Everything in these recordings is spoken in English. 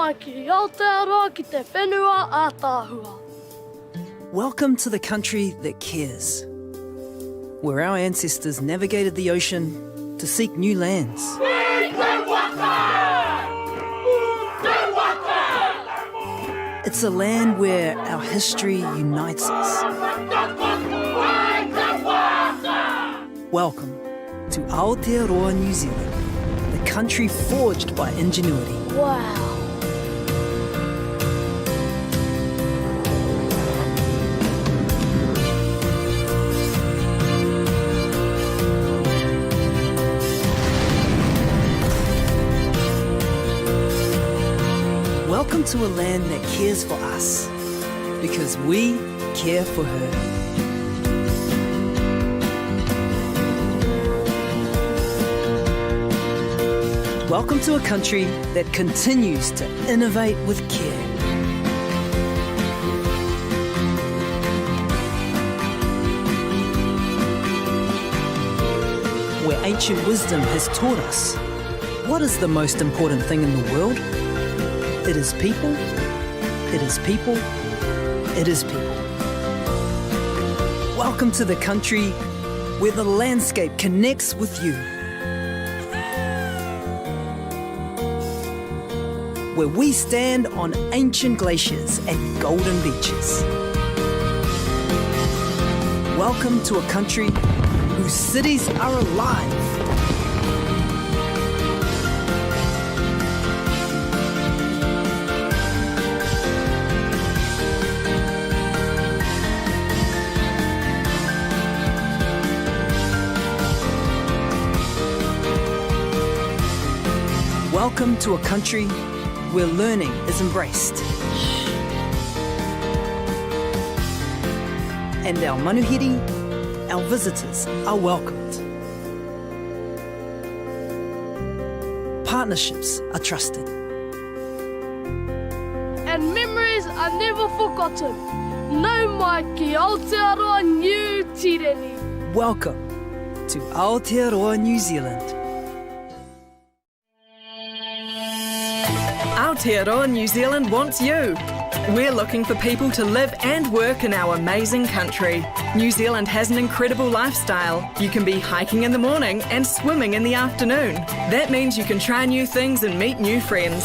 mai ki Aotearoa ki te whenua a Tāhua. Welcome to the country that cares, where our ancestors navigated the ocean to seek new lands. It's a land where our history unites us. Welcome to Aotearoa, New Zealand, the country forged by ingenuity. Wow. Welcome to a land that cares for us, because we care for her. Welcome to a country that continues to innovate with care. Where ancient wisdom has taught us what is the most important thing in the world? It is people, it is people, it is people. Welcome to the country where the landscape connects with you. Where we stand on ancient glaciers and golden beaches. Welcome to a country whose cities are alive. Welcome to a country where learning is embraced. And our manuhiri, our visitors, are welcomed. Partnerships are trusted. And memories are never forgotten. Nau mai ki Aotearoa, New Tireni. Welcome to Aotearoa, New Zealand. Aotearoa New Zealand wants you. We're looking for people to live and work in our amazing country. New Zealand has an incredible lifestyle. You can be hiking in the morning and swimming in the afternoon. That means you can try new things and meet new friends.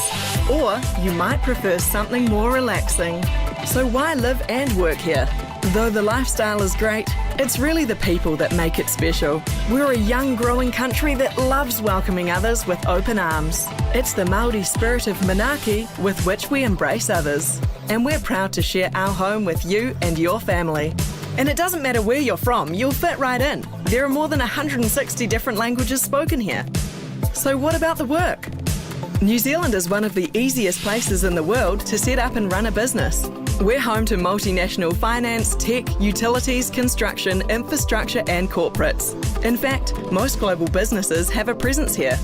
Or you might prefer something more relaxing. So why live and work here? Though the lifestyle is great, it's really the people that make it special. We're a young, growing country that loves welcoming others with open arms. It's the Māori spirit of manaaki with which we embrace others. And we're proud to share our home with you and your family. And it doesn't matter where you're from, you'll fit right in. There are more than 160 different languages spoken here. So what about the work? New Zealand is one of the easiest places in the world to set up and run a business. We're home to multinational finance, tech, utilities, construction, infrastructure and corporates. In fact, most global businesses have a presence here.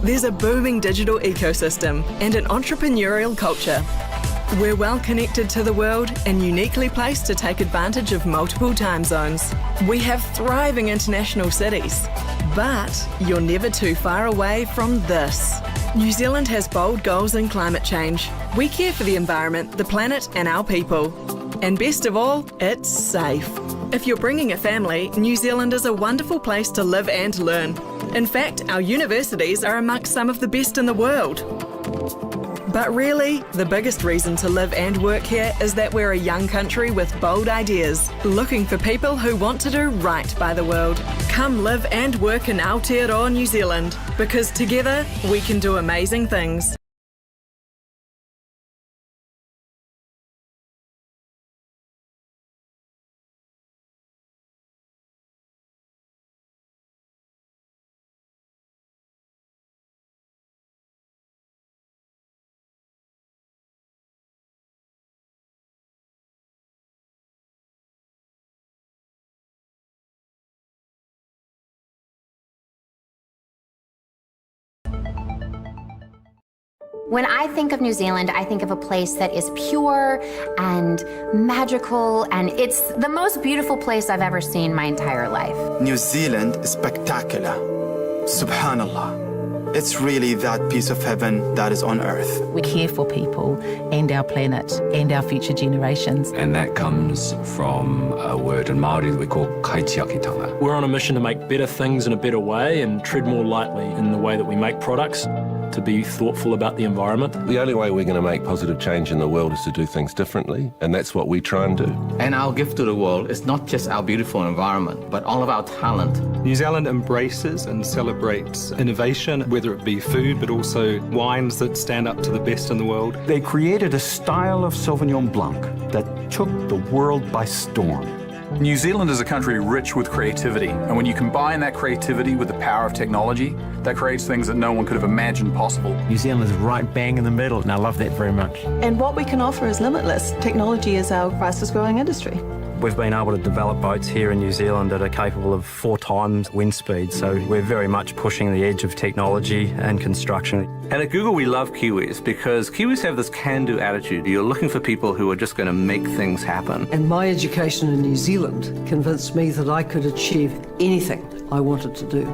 There's a booming digital ecosystem and an entrepreneurial culture. We're well connected to the world and uniquely placed to take advantage of multiple time zones. We have thriving international cities, but you're never too far away from this. New Zealand has bold goals in climate change. We care for the environment, the planet and our people. And best of all, it's safe. If you're bringing a family, New Zealand is a wonderful place to live and learn. In fact, our universities are amongst some of the best in the world. But really, the biggest reason to live and work here is that we're a young country with bold ideas, looking for people who want to do right by the world. Come live and work in Aotearoa, New Zealand, because together we can do amazing things. When I think of New Zealand, I think of a place that is pure and magical, and it's the most beautiful place I've ever seen my entire life. New Zealand is spectacular. Subhanallah. It's really that piece of heaven that is on earth. We care for people and our planet and our future generations. And that comes from a word in Māori that we call kaitiakitanga. We're on a mission to make better things in a better way and tread more lightly in the way that we make products, to be thoughtful about the environment. The only way we're going to make positive change in the world is to do things differently, and that's what we try and do. And our gift to the world is not just our beautiful environment, but all of our talent. New Zealand embraces and celebrates innovation, whether it be food, but also wines that stand up to the best in the world. They created a style of Sauvignon Blanc that took the world by storm. New Zealand is a country rich with creativity, and when you combine that creativity with the power of technology, that creates things that no one could have imagined possible. New Zealand is right bang in the middle, and I love that very much. And what we can offer is limitless. Technology is our fastest growing industry. We've been able to develop boats here in New Zealand that are capable of 4 times wind speed, so we're very much pushing the edge of technology and construction. And at Google, we love Kiwis because Kiwis have this can-do attitude. You're looking for people who are just going to make things happen. And my education in New Zealand convinced me that I could achieve anything I wanted to do.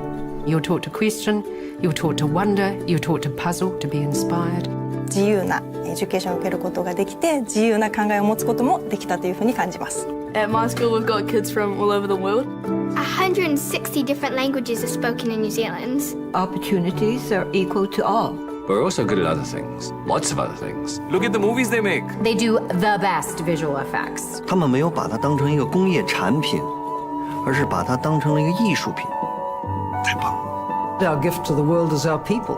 You're taught to question, you're taught to wonder, you're taught to puzzle, to be inspired. 自由なエデュケーションを受けることができて、自由な考えを持つこともできたというふうに感じます。At my school, we've got kids from all over the world. 160 different languages are spoken in New Zealand. Opportunities are equal to all. We're also good at other things, lots of other things. Look at the movies they make. They do the best visual effects. 他们没有把它当成一个工业产品，而是把它当成了一个艺术品。太棒了。 Our gift to the world is our people,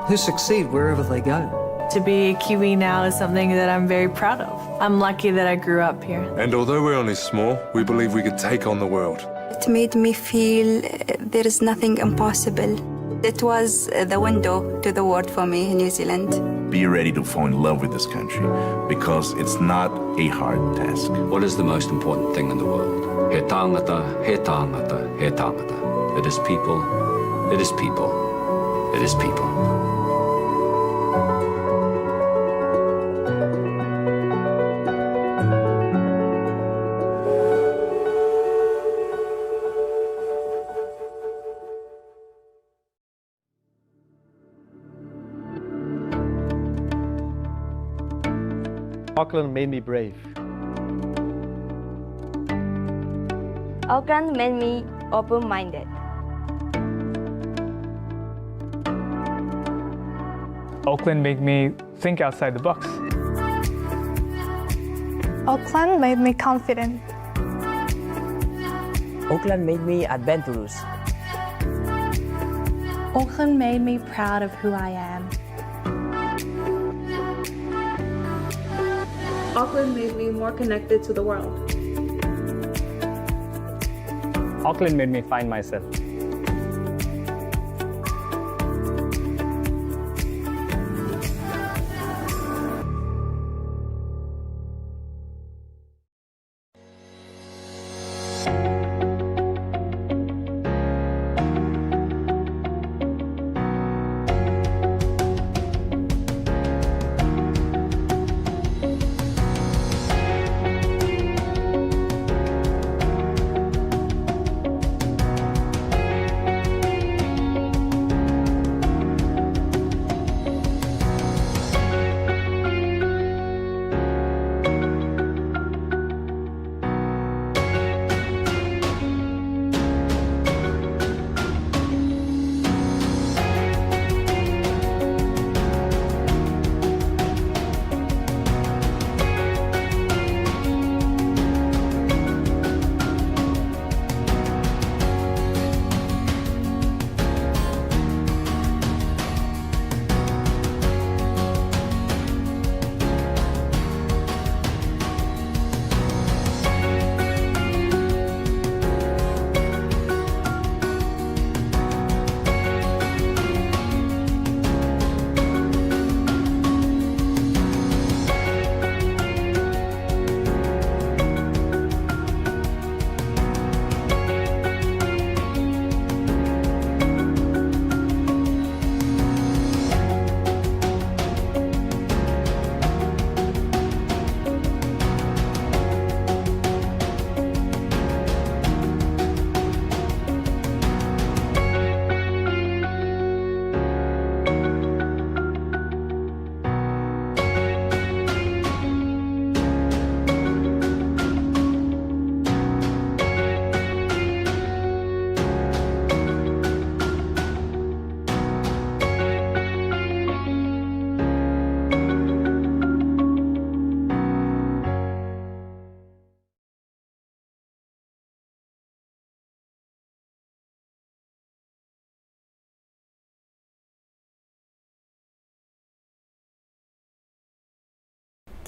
who succeed wherever they go. To be a Kiwi now is something that I'm very proud of. I'm lucky that I grew up here. And although we're only small, we believe we could take on the world. It made me feel there is nothing impossible. It was the window to the world for me in New Zealand. Be ready to fall in love with this country because it's not a hard task. What is the most important thing in the world? He tangata, he tangata, he tangata. It is people, it is people, it is people. Auckland made me brave. Auckland made me open-minded. Auckland made me think outside the box. Auckland made me confident. Auckland made me adventurous. Auckland made me proud of who I am. Auckland made me more connected to the world. Auckland made me find myself.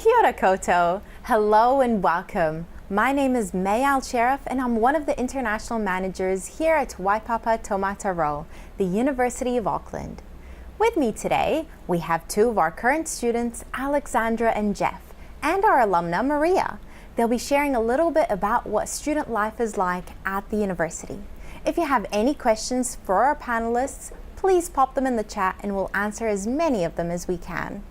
Kia ora koutou. Hello and welcome. My name is May Al-Sharif and I'm one of the international managers here at Waipapa Taumata Roa, the University of Auckland. With me today, we have two of our current students, Alexandra and Jeff, and our alumna, Maria. They'll be sharing a little bit about what student life is like at the university. If you have any questions for our panelists, please pop them in the chat and we'll answer as many of them as we can.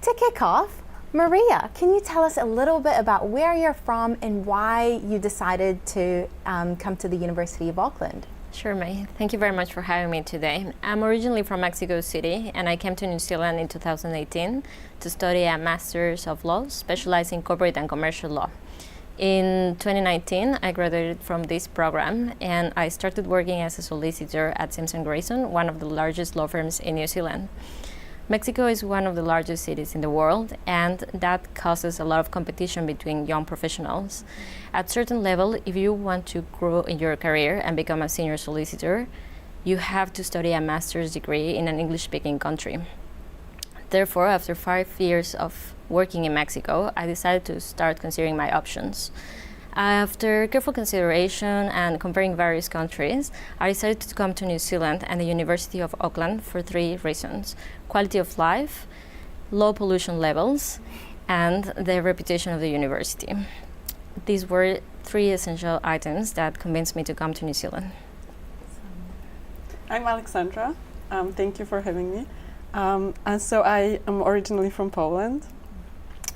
To kick off, Maria, can you tell us a little bit about where you're from and why you decided to come to the University of Auckland? Sure, May. Thank you very much for having me today. I'm originally from Mexico City and I came to New Zealand in 2018 to study a Master's of Laws, specializing in corporate and commercial law. In 2019, I graduated from this program and I started working as a solicitor at Simpson Grayson, one of the largest law firms in New Zealand. Mexico is one of the largest cities in the world, and that causes a lot of competition between young professionals. At certain level, if you want to grow in your career and become a senior solicitor, you have to study a master's degree in an English-speaking country. Therefore, after 5 years of working in Mexico, I decided to start considering my options. After careful consideration and comparing various countries, I decided to come to New Zealand and the University of Auckland for 3 reasons: quality of life, low pollution levels, and the reputation of the university. These were 3 essential items that convinced me to come to New Zealand. I'm Alexandra. Thank you for having me. So I am originally from Poland,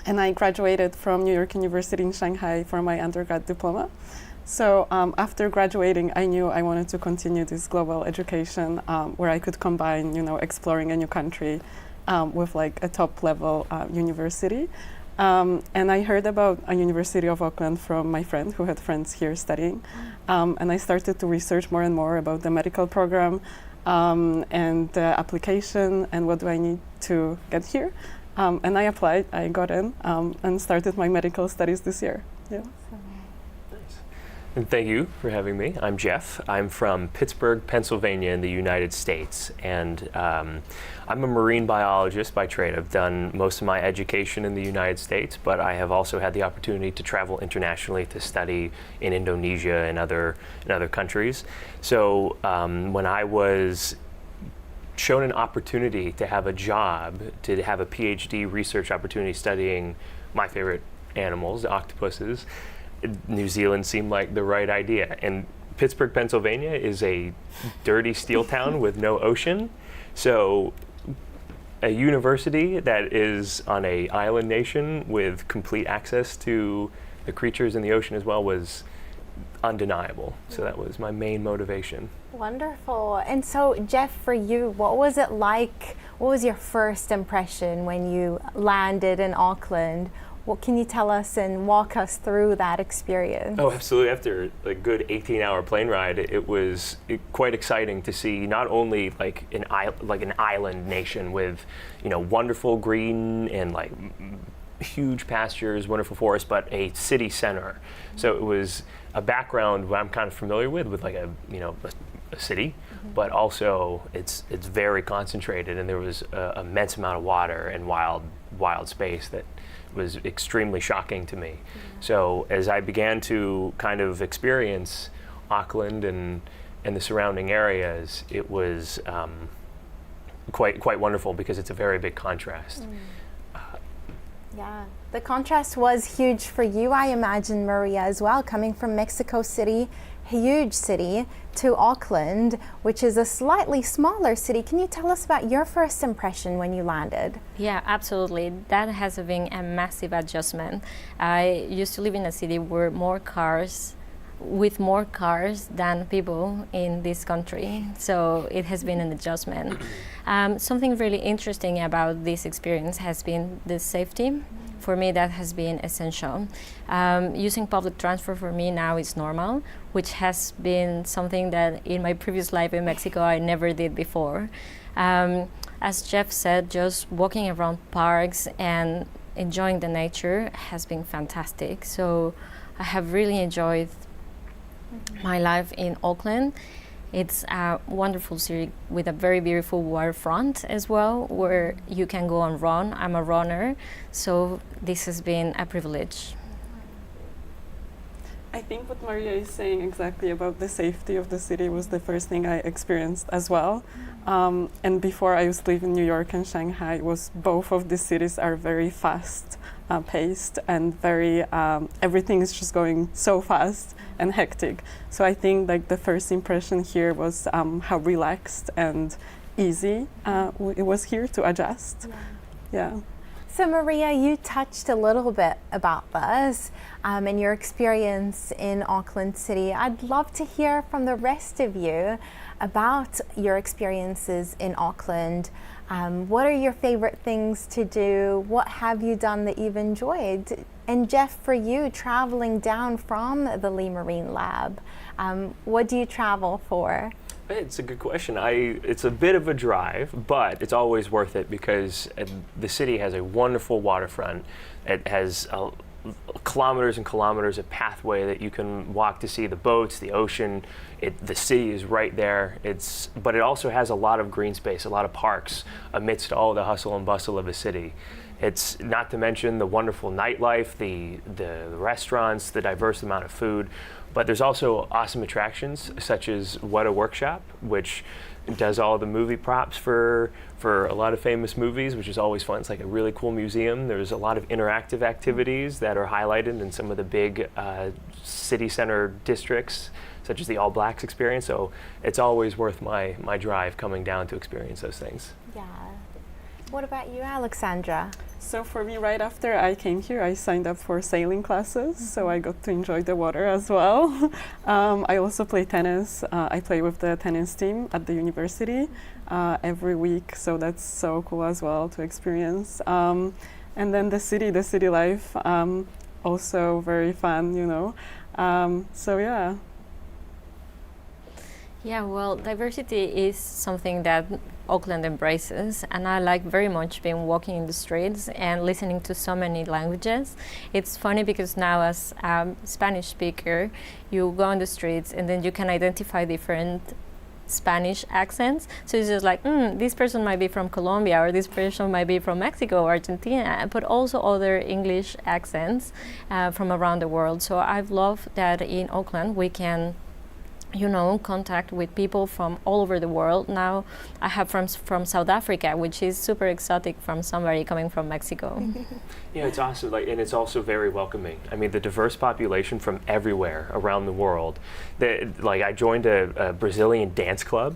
and I graduated from New York University in Shanghai for my undergrad diploma. So after graduating, I knew I wanted to continue this global education where I could combine, exploring a new country with like a top-level university. And I heard about a University of Auckland from my friend who had friends here studying. And I started to research more and more about the medical program and the application and what do I need to get here. And I applied, I got in, and started my medical studies this year. Yeah. And thank you for having me. I'm Jeff. I'm from Pittsburgh, Pennsylvania in the United States. And I'm a marine biologist by trade. I've done most of my education in the United States, but I have also had the opportunity to travel internationally to study in Indonesia and other countries. So when I was shown an opportunity to have a job, to have a PhD research opportunity studying my favorite animals, the octopuses, New Zealand seemed like the right idea. And Pittsburgh, Pennsylvania is a dirty steel town with no ocean. So a university that is on an island nation with complete access to the creatures in the ocean as well was undeniable. So that was my main motivation. Wonderful. And so, Jeff, for you, what was it like? What was your first impression when you landed in Auckland? What can you tell us and walk us through that experience? Oh, absolutely. After a good 18-hour plane ride, it was quite exciting to see not only like an island nation with, wonderful green and like huge pastures, wonderful forests, but a city center. So it was a background I'm kind of familiar with like a city, but also it's very concentrated, and there was an immense amount of water and wild space that was extremely shocking to me. So as I began to kind of experience Auckland and the surrounding areas, it was quite wonderful because it's a very big contrast. Yeah, the contrast was huge for you, I imagine, Maria, as well, coming from Mexico City, huge city, to Auckland, which is a slightly smaller city. Can you tell us about your first impression when you landed? Yeah, absolutely. That has been a massive adjustment. I used to live in a city with more cars than people in this country. So it has been an adjustment. Something really interesting about this experience has been the safety. For me, that has been essential. Using public transport for me now is normal, which has been something that in my previous life in Mexico I never did before. As Jeff said, just walking around parks and enjoying the nature has been fantastic. So I have really enjoyed my life in Auckland. It's a wonderful city with a very beautiful waterfront as well, where you can go and run. I'm a runner, so this has been a privilege. I think what Maria is saying exactly about the safety of the city was the first thing I experienced as well. And before, I used to live in New York and Shanghai. Both of these cities are very fast paced and very everything is just going so fast and hectic. So I think like the first impression here was how relaxed and easy it was here to adjust. Yeah. So Maria, you touched a little bit about this and your experience in Auckland City. I'd love to hear from the rest of you about your experiences in Auckland. What are your favorite things to do? What have you done that you've enjoyed? And Jeff, for you, traveling down from the Lee Marine Lab, what do you travel for? It's a good question. It's a bit of a drive, but it's always worth it because the city has a wonderful waterfront. It has kilometers and kilometers of pathway that you can walk to see the boats, the ocean. The city is right there. But it also has a lot of green space, a lot of parks amidst all the hustle and bustle of the city. It's not to mention the wonderful nightlife, the restaurants, the diverse amount of food. But there's also awesome attractions such as What a Workshop, which does all the movie props for a lot of famous movies, which is always fun. It's like a really cool museum. There's a lot of interactive activities that are highlighted in some of the big city center districts, such as the All Blacks experience. So it's always worth my drive coming down to experience those things. Yeah. What about you, Alexandra? So for me, right after I came here, I signed up for sailing classes, so I got to enjoy the water as well. I also play tennis. I play with the tennis team at the university every week, so that's so cool as well to experience. And then the city life, also very fun, you know. So yeah. Yeah, well, diversity is something that Auckland embraces, and I like very much being walking in the streets and listening to so many languages. It's funny because now as a Spanish speaker, you go on the streets and then you can identify different Spanish accents. So it's just like, this person might be from Colombia, or this person might be from Mexico or Argentina, but also other English accents from around the world. So I've loved that in Auckland we can contact with people from all over the world. Now I have friends from South Africa, which is super exotic from somebody coming from Mexico. Yeah, it's awesome, and it's also very welcoming. I mean, the diverse population from everywhere around the world. I joined a Brazilian dance club,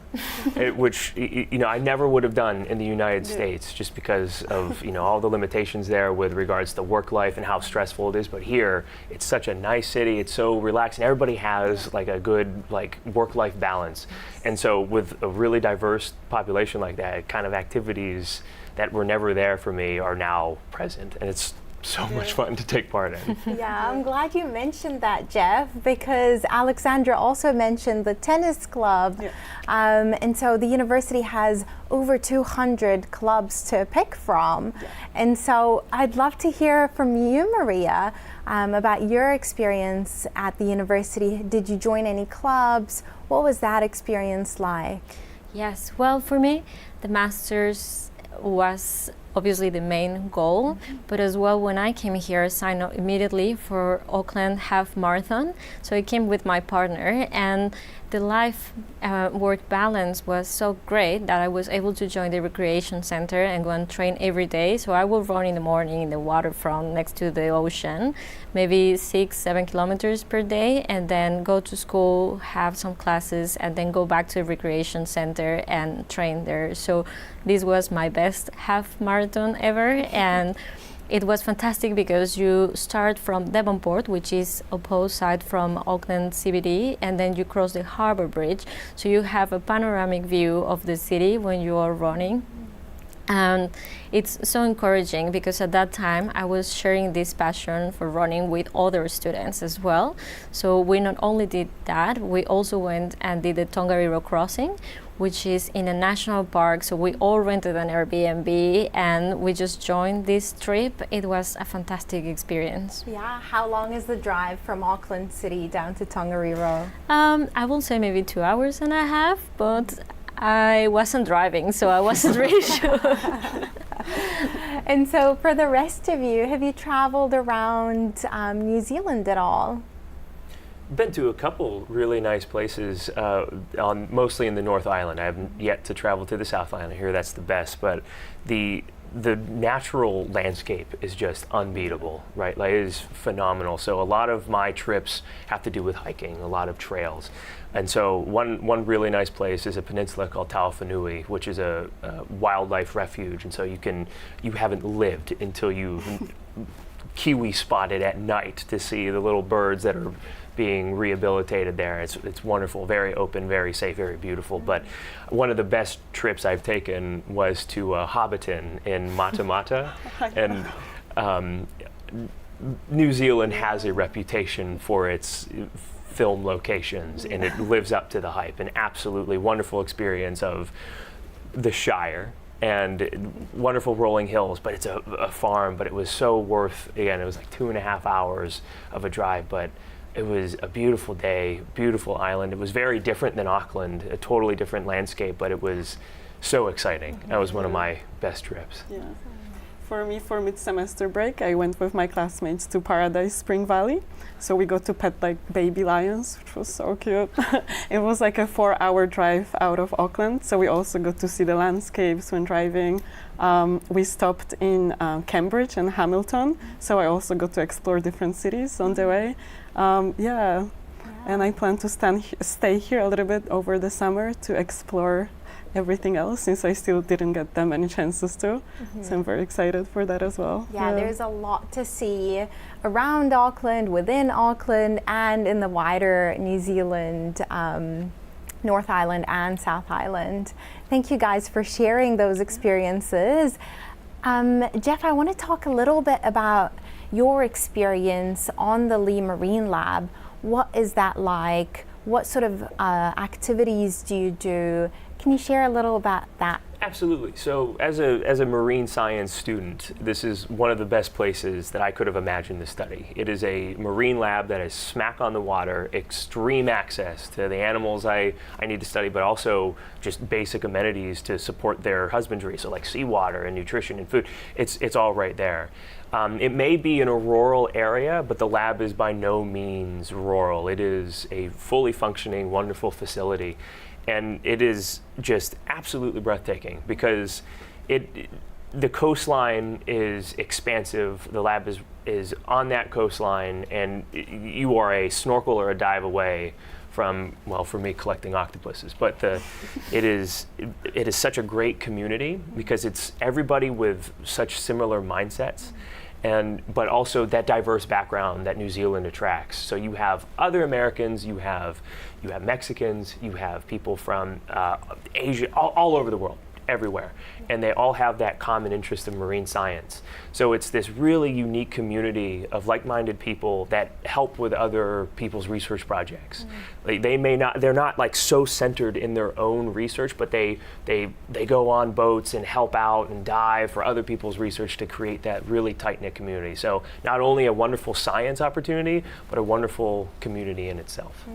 which I never would have done in the United States, just because of all the limitations there with regards to work life and how stressful it is. But here, it's such a nice city. It's so relaxed, and everybody has a good work-life balance. And so with a really diverse population like that, kind of activities that were never there for me are now present, and it's so much fun to take part in. Yeah, I'm glad you mentioned that, Jeff, because Alexandra also mentioned the tennis club. Yeah. And so the university has over 200 clubs to pick from. Yeah. And so I'd love to hear from you, Maria, about your experience at the university. Did you join any clubs? What was that experience like? Yes, well, for me, the master's was obviously the main goal, but as well when I came here, I signed up immediately for Auckland Half Marathon. So I came with my partner, and the life-work balance was so great that I was able to join the recreation center and go and train every day. So I will run in the morning in the waterfront next to the ocean, maybe 6-7 kilometers per day, and then go to school, have some classes, and then go back to the recreation center and train there. So this was my best half marathon ever, and it was fantastic because you start from Devonport, which is opposite side from Auckland CBD, and then you cross the Harbour Bridge. So you have a panoramic view of the city when you are running. And it's so encouraging because at that time I was sharing this passion for running with other students as well. So we not only did that, we also went and did the Tongariro crossing, which is in a national park. So we all rented an Airbnb and we just joined this trip. It was a fantastic experience. Yeah, how long is the drive from Auckland City down to Tongariro? I will say maybe 2 hours and a half, but I wasn't driving, so I wasn't really sure. And so for the rest of you, have you traveled around New Zealand at all? Been to a couple really nice places, mostly in the North Island. I haven't yet to travel to the South Island. I hear that's the best, but the natural landscape is just unbeatable, right? Like, it is phenomenal. So a lot of my trips have to do with hiking, a lot of trails. And so one really nice place is a peninsula called Tauwhanui, which is a wildlife refuge. And so you haven't lived until you kiwi spotted at night to see the little birds that are being rehabilitated there. It's wonderful, very open, very safe, very beautiful. But one of the best trips I've taken was to Hobbiton in Mata Mata. And New Zealand has a reputation for its film locations, and it lives up to the hype. An absolutely wonderful experience of the Shire and wonderful rolling hills, but it's a farm, but it was so worth, again, it was like 2.5 hours of a drive, but it was a beautiful day, beautiful island. It was very different than Auckland, a totally different landscape, but it was so exciting. That was one of my best trips. Yeah. For me, for mid-semester break, I went with my classmates to Paradise Spring Valley. So we got to pet like baby lions, which was so cute. It was like a 4-hour drive out of Auckland. So we also got to see the landscapes when driving. We stopped in Cambridge and Hamilton. So I also got to explore different cities on the way. And I plan to stay here a little bit over the summer to explore everything else, since I still didn't get that many chances to. So I'm very excited for that as well. Yeah, there's a lot to see around Auckland, within Auckland, and in the wider New Zealand, North Island and South Island. Thank you guys for sharing those experiences. Jeff, I want to talk a little bit about your experience on the Lee Marine Lab. What is that like? What sort of activities do you do? Can you share a little about that? Absolutely. So as a marine science student, this is one of the best places that I could have imagined to study. It is a marine lab that is smack on the water, extreme access to the animals I need to study, but also just basic amenities to support their husbandry. So like seawater and nutrition and food, it's all right there. It may be in a rural area, but the lab is by no means rural. It is a fully functioning, wonderful facility. And it is just absolutely breathtaking because the coastline is expansive. The lab is on that coastline, and you are a snorkel or a dive away from, well, for me, collecting octopuses. But it is such a great community because it's everybody with such similar mindsets. But also that diverse background that New Zealand attracts. So you have other Americans, you have Mexicans, you have people from Asia, all over the world, everywhere. And they all have that common interest in marine science. So it's this really unique community of like-minded people that help with other people's research projects. Like they're not like so centered in their own research, but they go on boats and help out and dive for other people's research to create that really tight-knit community. So not only a wonderful science opportunity, but a wonderful community in itself.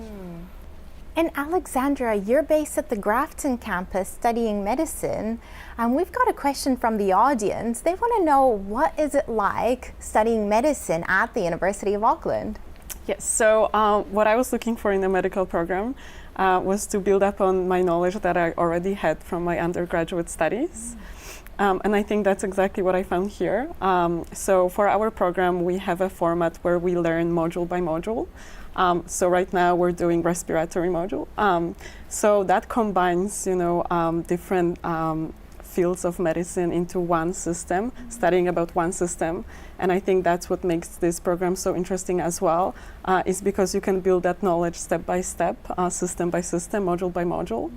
And Alexandra, you're based at the Grafton campus studying medicine, and we've got a question from the audience. They want to know, what is it like studying medicine at the University of Auckland? Yes, so what I was looking for in the medical program was to build up on my knowledge that I already had from my undergraduate studies. And I think that's exactly what I found here. So for our program, we have a format where we learn module by module. So right now we're doing respiratory module. So that combines, different fields of medicine into one system, studying about one system. And I think that's what makes this program so interesting as well, is because you can build that knowledge step by step, system by system, module by module.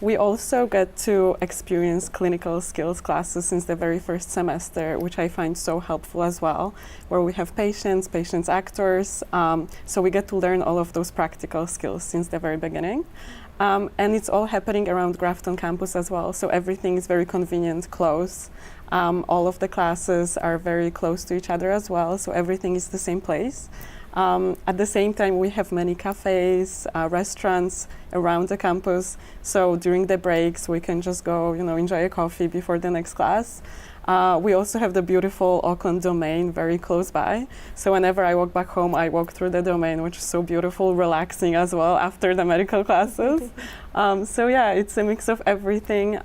We also get to experience clinical skills classes since the very first semester, which I find so helpful as well, where we have patients actors, so we get to learn all of those practical skills since the very beginning. And it's all happening around Grafton campus as well, so everything is very convenient, close. All of the classes are very close to each other as well, so everything is the same place. At the same time, we have many cafes, restaurants around the campus. So during the breaks, we can just go, enjoy a coffee before the next class. We also have the beautiful Auckland Domain very close by. So whenever I walk back home, I walk through the Domain, which is so beautiful, relaxing as well after the medical classes. So yeah, it's a mix of everything.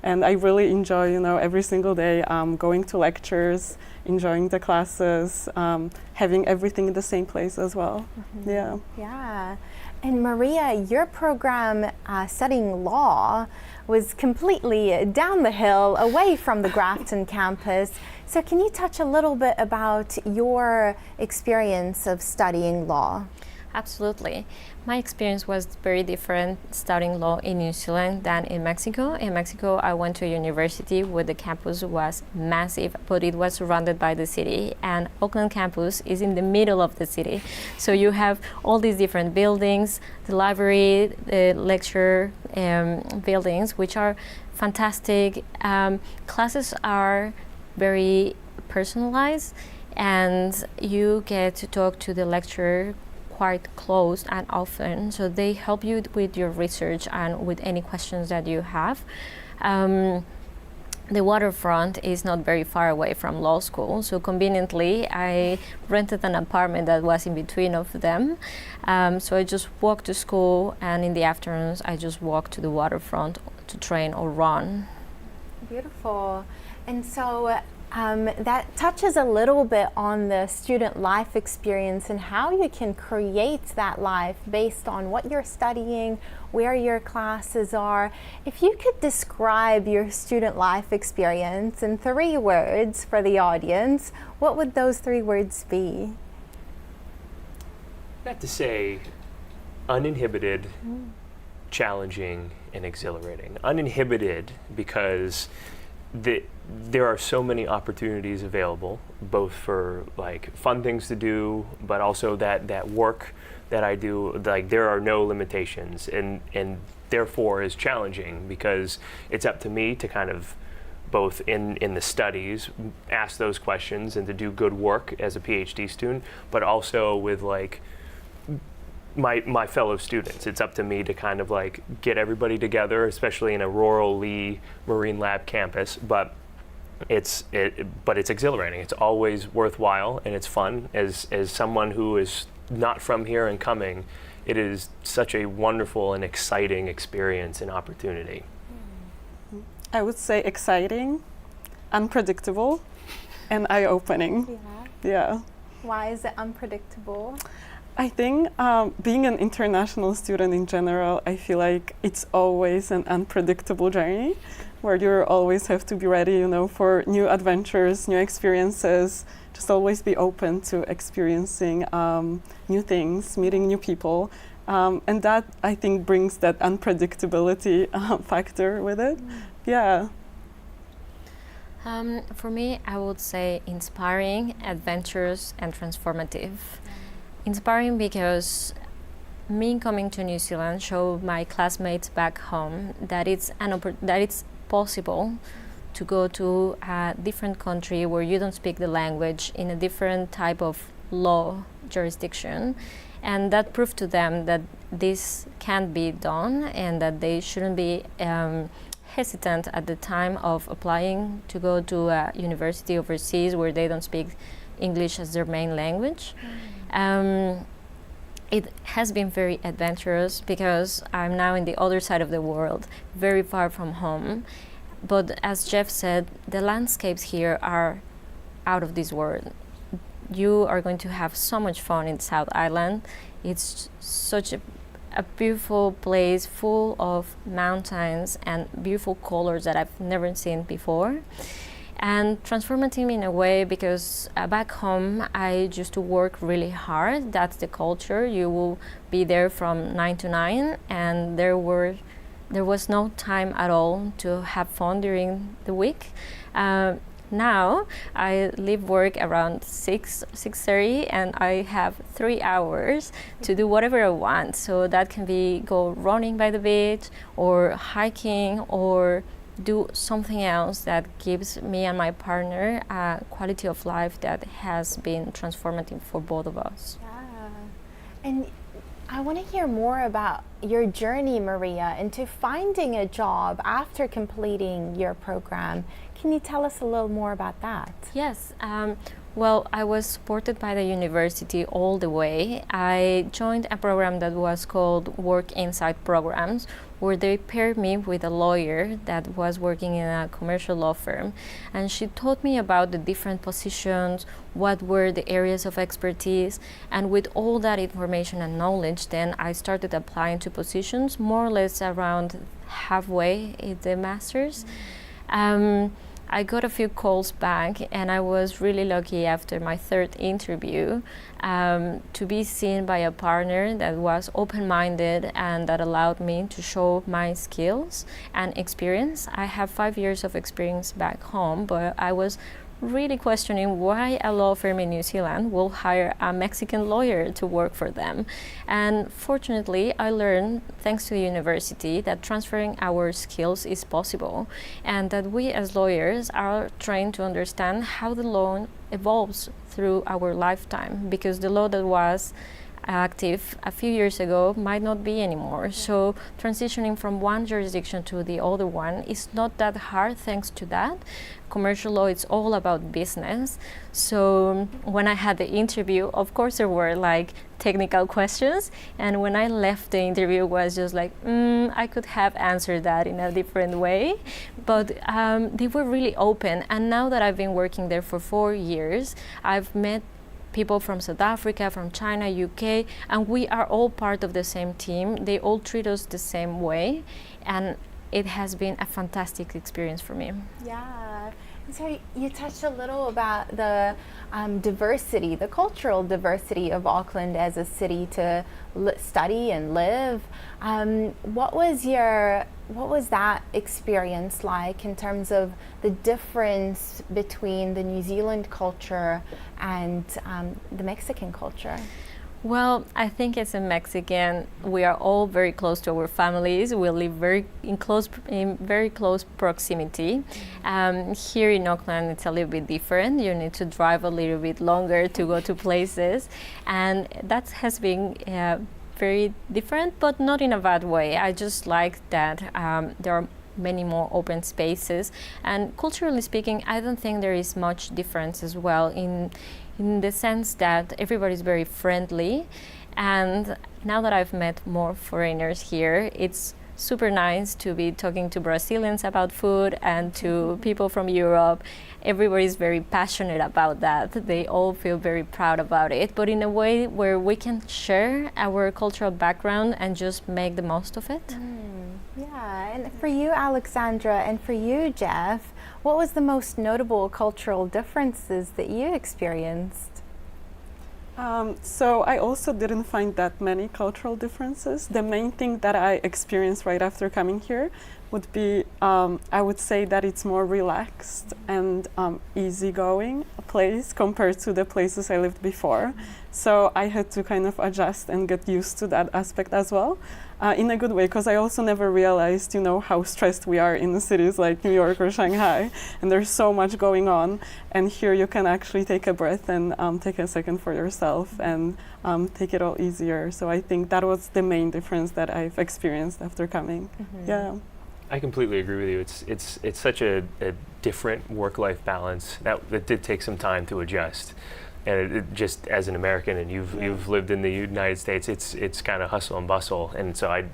And I really enjoy, every single day going to lectures, enjoying the classes, having everything in the same place as well. Yeah. Yeah. And Maria, your program studying law was completely down the hill, away from the Grafton campus. So can you touch a little bit about your experience of studying law? Absolutely. My experience was very different studying law in New Zealand than in Mexico. In Mexico, I went to a university where the campus was massive, but it was surrounded by the city. And Auckland campus is in the middle of the city. So you have all these different buildings, the library, the lecture buildings, which are fantastic. Classes are very personalized, and you get to talk to the lecturer quite close and often, so they help you with your research and with any questions that you have. The waterfront is not very far away from law school, so conveniently I rented an apartment that was in between of them. So I just walked to school, and in the afternoons I just walked to the waterfront to train or run. Beautiful. And so that touches a little bit on the student life experience and how you can create that life based on what you're studying, where your classes are. If you could describe your student life experience in 3 words for the audience, what would those 3 words be? I have to say uninhibited, challenging, and exhilarating. Uninhibited because there are so many opportunities available, both for like fun things to do, but also that work that I do, like there are no limitations, and therefore is challenging because it's up to me to kind of both in the studies ask those questions and to do good work as a PhD student, but also with like my fellow students. It's up to me to kind of like get everybody together, especially in a rural Lee Marine Lab campus, but it's exhilarating. It's always worthwhile, and it's fun. As someone who is not from here and coming, it is such a wonderful and exciting experience and opportunity. I would say exciting, unpredictable, and eye-opening. Yeah. Why is it unpredictable? I think being an international student in general, I feel like it's always an unpredictable journey where you always have to be ready, for new adventures, new experiences, just always be open to experiencing new things, meeting new people. And that, I think, brings that unpredictability factor with it. Yeah. For me, I would say inspiring, adventurous, and transformative. Inspiring because me coming to New Zealand showed my classmates back home that it's possible to go to a different country where you don't speak the language, in a different type of law jurisdiction, and that proved to them that this can be done and that they shouldn't be hesitant at the time of applying to go to a university overseas where they don't speak English as their main language. It has been very adventurous because I'm now in the other side of the world, very far from home. But as Jeff said, the landscapes here are out of this world. You are going to have so much fun in South Island. It's such a beautiful place full of mountains and beautiful colors that I've never seen before. and transformative in a way because back home I used to work really hard. That's the culture. You will be there from 9 to 9, and there was no time at all to have fun during the week. Now I leave work around 6:30, and I have 3 hours to do whatever I want. So that can be go running by the beach or hiking or do something else that gives me and my partner a quality of life that has been transformative for both of us. Yeah. And I want to hear more about your journey, Maria, into finding a job after completing your program. Can you tell us a little more about that? Yes. Well, I was supported by the university all the way. I joined a program that was called Work Insight Programs, where they paired me with a lawyer that was working in a commercial law firm. And she taught me about the different positions, what were the areas of expertise, and with all that information and knowledge, then I started applying to positions more or less around halfway in the master's. I got a few calls back, and I was really lucky after my third interview to be seen by a partner that was open-minded and that allowed me to show my skills and experience. I have 5 years of experience back home, but I was really questioning why a law firm in New Zealand will hire a Mexican lawyer to work for them. And fortunately, I learned, thanks to the university, that transferring our skills is possible, and that we as lawyers are trained to understand how the law evolves through our lifetime, because the law that was active a few years ago might not be anymore. So transitioning from one jurisdiction to the other one is not that hard thanks to that. Commercial law, it's all about business. So when I had the interview, of course there were like technical questions, and when I left the interview was just like, I could have answered that in a different way, but they were really open. And now that I've been working there for 4 years, I've met people from South Africa, from China, UK, and we are all part of the same team. They all treat us the same way, and it has been a fantastic experience for me. Yeah. And so you touched a little about the diversity, the cultural diversity of Auckland as a city to study and live. What was that experience like in terms of the difference between the New Zealand culture and the Mexican culture? Well, I think as a Mexican, we are all very close to our families. We live in very close proximity. Here in Auckland, it's a little bit different. You need to drive a little bit longer to go to places, and that has been very different, but not in a bad way. I just like that there are many more open spaces, and culturally speaking, I don't think there is much difference as well in the sense that everybody's very friendly. And now that I've met more foreigners here, it's super nice to be talking to Brazilians about food and to people from Europe. Everybody's very passionate about that. They all feel very proud about it, but in a way where we can share our cultural background and just make the most of it. Yeah, and for you, Alexandra, and for you, Jeff, what was the most notable cultural differences that you experienced? So I also didn't find that many cultural differences. The main thing that I experienced right after coming here would be, I would say that it's more relaxed and easygoing place compared to the places I lived before. So I had to kind of adjust and get used to that aspect as well, in a good way, because I also never realized, how stressed we are in the cities like New York or Shanghai, and there's so much going on. And here you can actually take a breath and take a second for yourself and take it all easier. So I think that was the main difference that I've experienced after coming. Yeah. I completely agree with you. It's such a different work-life balance that did take some time to adjust. And it just as an American, and you've lived in the United States, it's kind of hustle and bustle, and so I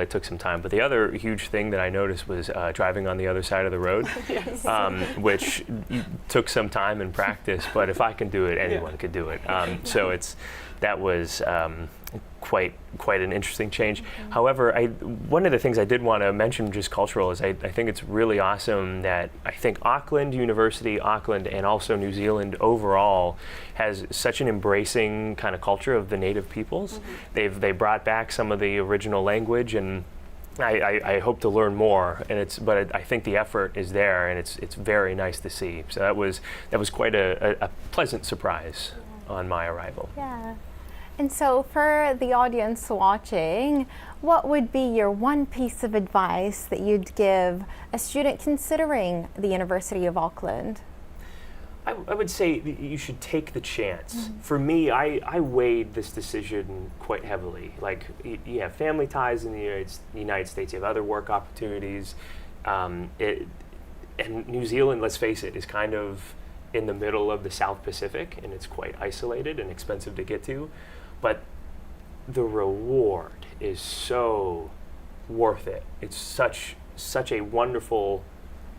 took some time. But the other huge thing that I noticed was driving on the other side of the road, which took some time and practice. But if I can do it, anyone could do it. So that was quite an interesting change. However, one of the things I did want to mention just cultural is I think it's really awesome that I think Auckland University, Auckland, and also New Zealand overall has such an embracing kind of culture of the native peoples. They brought back some of the original language, and I hope to learn more. But I think the effort is there, and it's very nice to see. So that was quite a pleasant surprise on my arrival. Yeah. And so for the audience watching, what would be your one piece of advice that you'd give a student considering the University of Auckland? I would say that you should take the chance. For me, I weighed this decision quite heavily. Like, you have family ties in the United States, you have other work opportunities, and New Zealand, let's face it, is kind of in the middle of the South Pacific, and it's quite isolated and expensive to get to. But the reward is so worth it. It's such a wonderful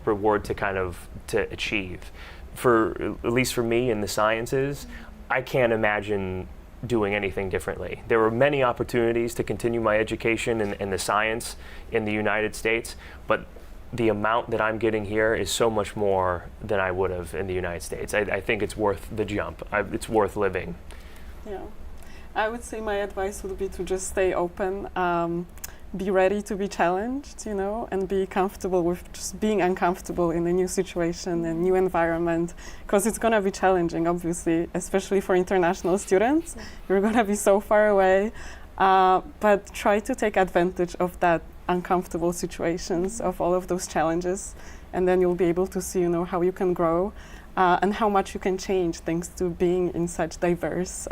reward to achieve. At least for me in the sciences, I can't imagine doing anything differently. There were many opportunities to continue my education in the science in the United States, but the amount that I'm getting here is so much more than I would have in the United States. I think it's worth the jump. It's worth living. Yeah. I would say my advice would be to just stay open, be ready to be challenged, and be comfortable with just being uncomfortable in a new situation and new environment, because it's going to be challenging, obviously, especially for international students. You're going to be so far away, but try to take advantage of that uncomfortable situations, of all of those challenges, and then you'll be able to see, how you can grow. And how much you can change thanks to being in such diverse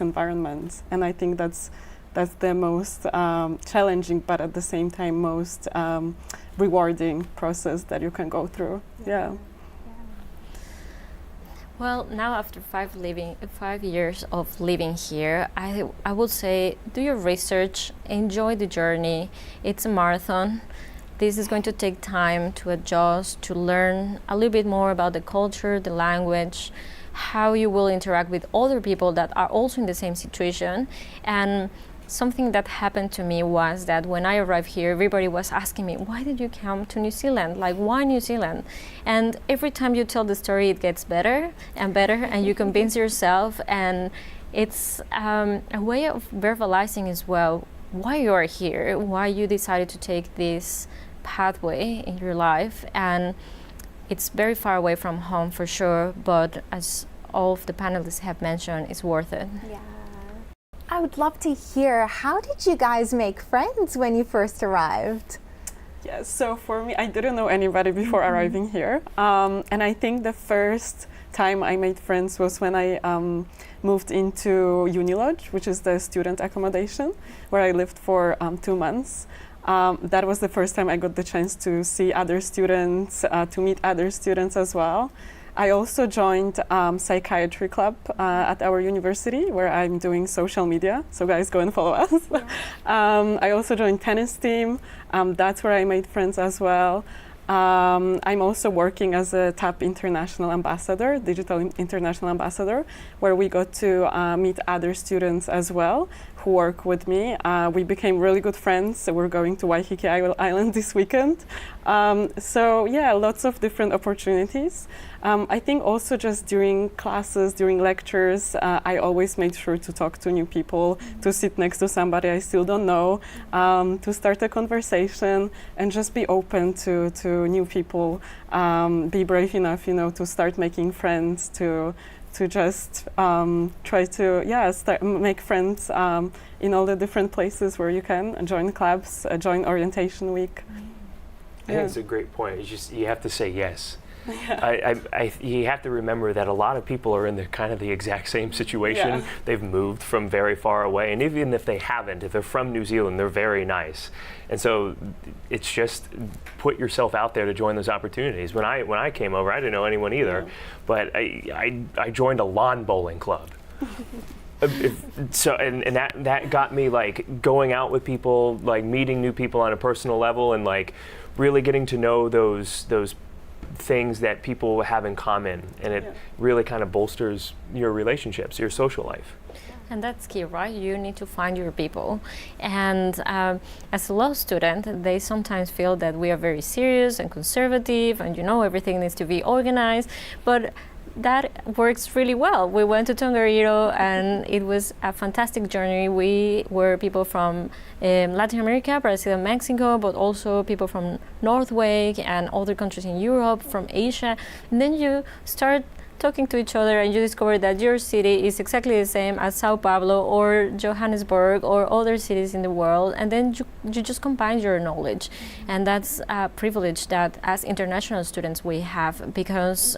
environments. And I think that's the most challenging, but at the same time most rewarding process that you can go through. Yeah. Well, now after 5 years of living here, I would say do your research, enjoy the journey. It's a marathon. This is going to take time to adjust, to learn a little bit more about the culture, the language, how you will interact with other people that are also in the same situation. And something that happened to me was that when I arrived here, everybody was asking me, why did you come to New Zealand? Like, why New Zealand? And every time you tell the story, it gets better, and you convince yourself. And it's a way of verbalizing as well why you are here, why you decided to take this pathway in your life. And it's very far away from home for sure, but as all of the panelists have mentioned, it's worth it. Yeah. I would love to hear, how did you guys make friends when you first arrived? Yes, so for me, I didn't know anybody before arriving here. And I think the first time I made friends was when I moved into Unilodge, which is the student accommodation, where I lived for 2 months. That was the first time I got the chance to see other students, to meet other students as well. I also joined psychiatry club at our university, where I'm doing social media. So guys, go and follow us. I also joined tennis team. That's where I made friends as well. I'm also working as a TAP International Ambassador, Digital International Ambassador, where we got to meet other students as well who work with me. We became really good friends, so we're going to Waiheke Island this weekend. So yeah, lots of different opportunities. I think also just during classes, during lectures, I always made sure to talk to new people, to sit next to somebody I still don't know, to start a conversation and just be open to new people, be brave enough, to start making friends, to just try to make friends in all the different places where you can, join clubs, join orientation week. I think it's a great point. It's just, you have to say yes. You have to remember that a lot of people are in the exact same situation. Yeah. They've moved from very far away, and even if they haven't, if they're from New Zealand, they're very nice. And so it's just put yourself out there to join those opportunities. When I came over, I didn't know anyone either, but I joined a lawn bowling club. So and that got me going out with people, meeting new people on a personal level, and really getting to know those things that people have in common, and it really kind of bolsters your relationships, your social life. And that's key, right? You need to find your people. And as a law student, they sometimes feel that we are very serious and conservative and, you know, everything needs to be organized. But that works really well. We went to Tongariro and it was a fantastic journey. We were people from Latin America, Brazil, and Mexico, but also people from North Wake and other countries in Europe, from Asia. And then you start talking to each other and you discover that your city is exactly the same as Sao Paulo or Johannesburg or other cities in the world, and then you just combine your knowledge. And that's a privilege that as international students we have, because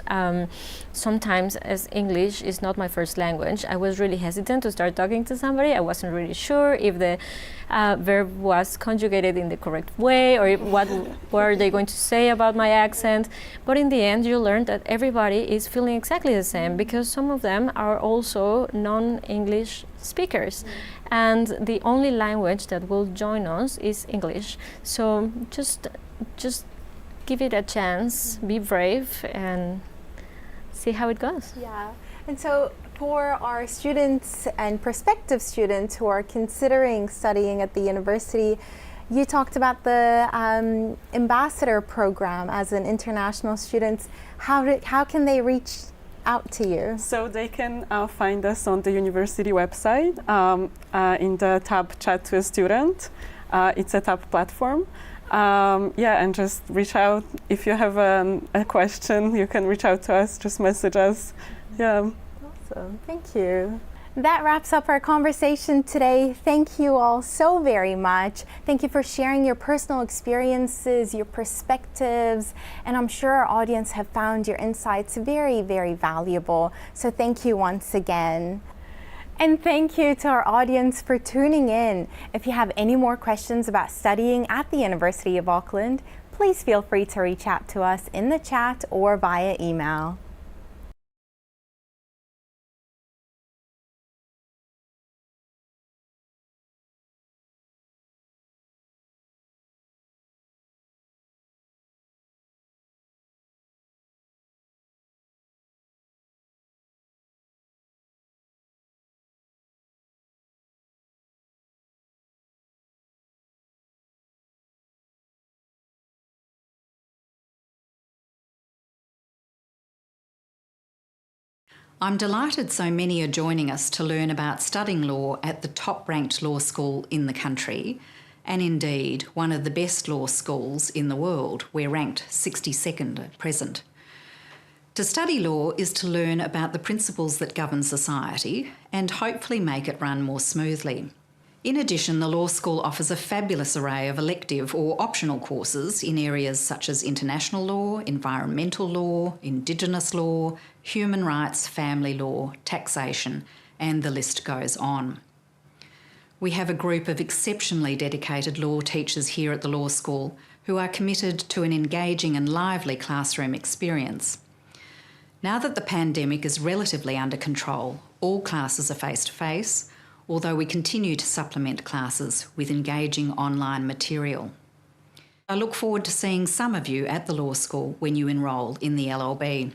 sometimes as English is not my first language, I was really hesitant to start talking to somebody. I wasn't really sure if the verb was conjugated in the correct way, or what are they going to say about my accent. But in the end you learn that everybody is feeling exactly the same, because some of them are also non-English speakers, and the only language that will join us is English. So just give it a chance, be brave, and see how it goes. Yeah, and so for our students and prospective students who are considering studying at the university, you talked about the ambassador program as an international student. How can they reach out to you? So they can find us on the university website in the tab Chat to a Student. It's a tab platform. And just reach out. If you have a question, you can reach out to us, just message us. Yeah. Awesome, thank you. That wraps up our conversation today. Thank you all so very much. Thank you for sharing your personal experiences, your perspectives, and I'm sure our audience have found your insights very, very valuable. So thank you once again. And thank you to our audience for tuning in. If you have any more questions about studying at the University of Auckland, please feel free to reach out to us in the chat or via email. I'm delighted so many are joining us to learn about studying law at the top-ranked law school in the country, and indeed one of the best law schools in the world. We're ranked 62nd at present. To study law is to learn about the principles that govern society and hopefully make it run more smoothly. In addition, the law school offers a fabulous array of elective or optional courses in areas such as international law, environmental law, Indigenous law, human rights, family law, taxation, and the list goes on. We have a group of exceptionally dedicated law teachers here at the law school who are committed to an engaging and lively classroom experience. Now that the pandemic is relatively under control, all classes are face-to-face, although we continue to supplement classes with engaging online material. I look forward to seeing some of you at the law school when you enrol in the LLB.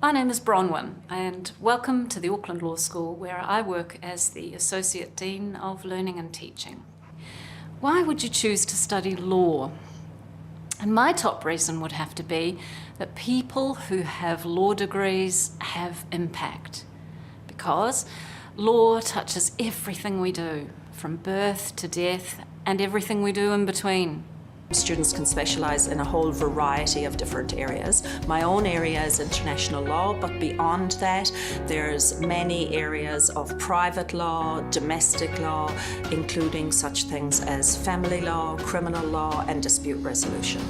My name is Bronwyn, and welcome to the Auckland Law School, where I work as the Associate Dean of Learning and Teaching. Why would you choose to study law? And my top reason would have to be that people who have law degrees have impact, because law touches everything we do, from birth to death and everything we do in between. Students can specialise in a whole variety of different areas. My own area is international law, but beyond that, there's many areas of private law, domestic law, including such things as family law, criminal law, and dispute resolution.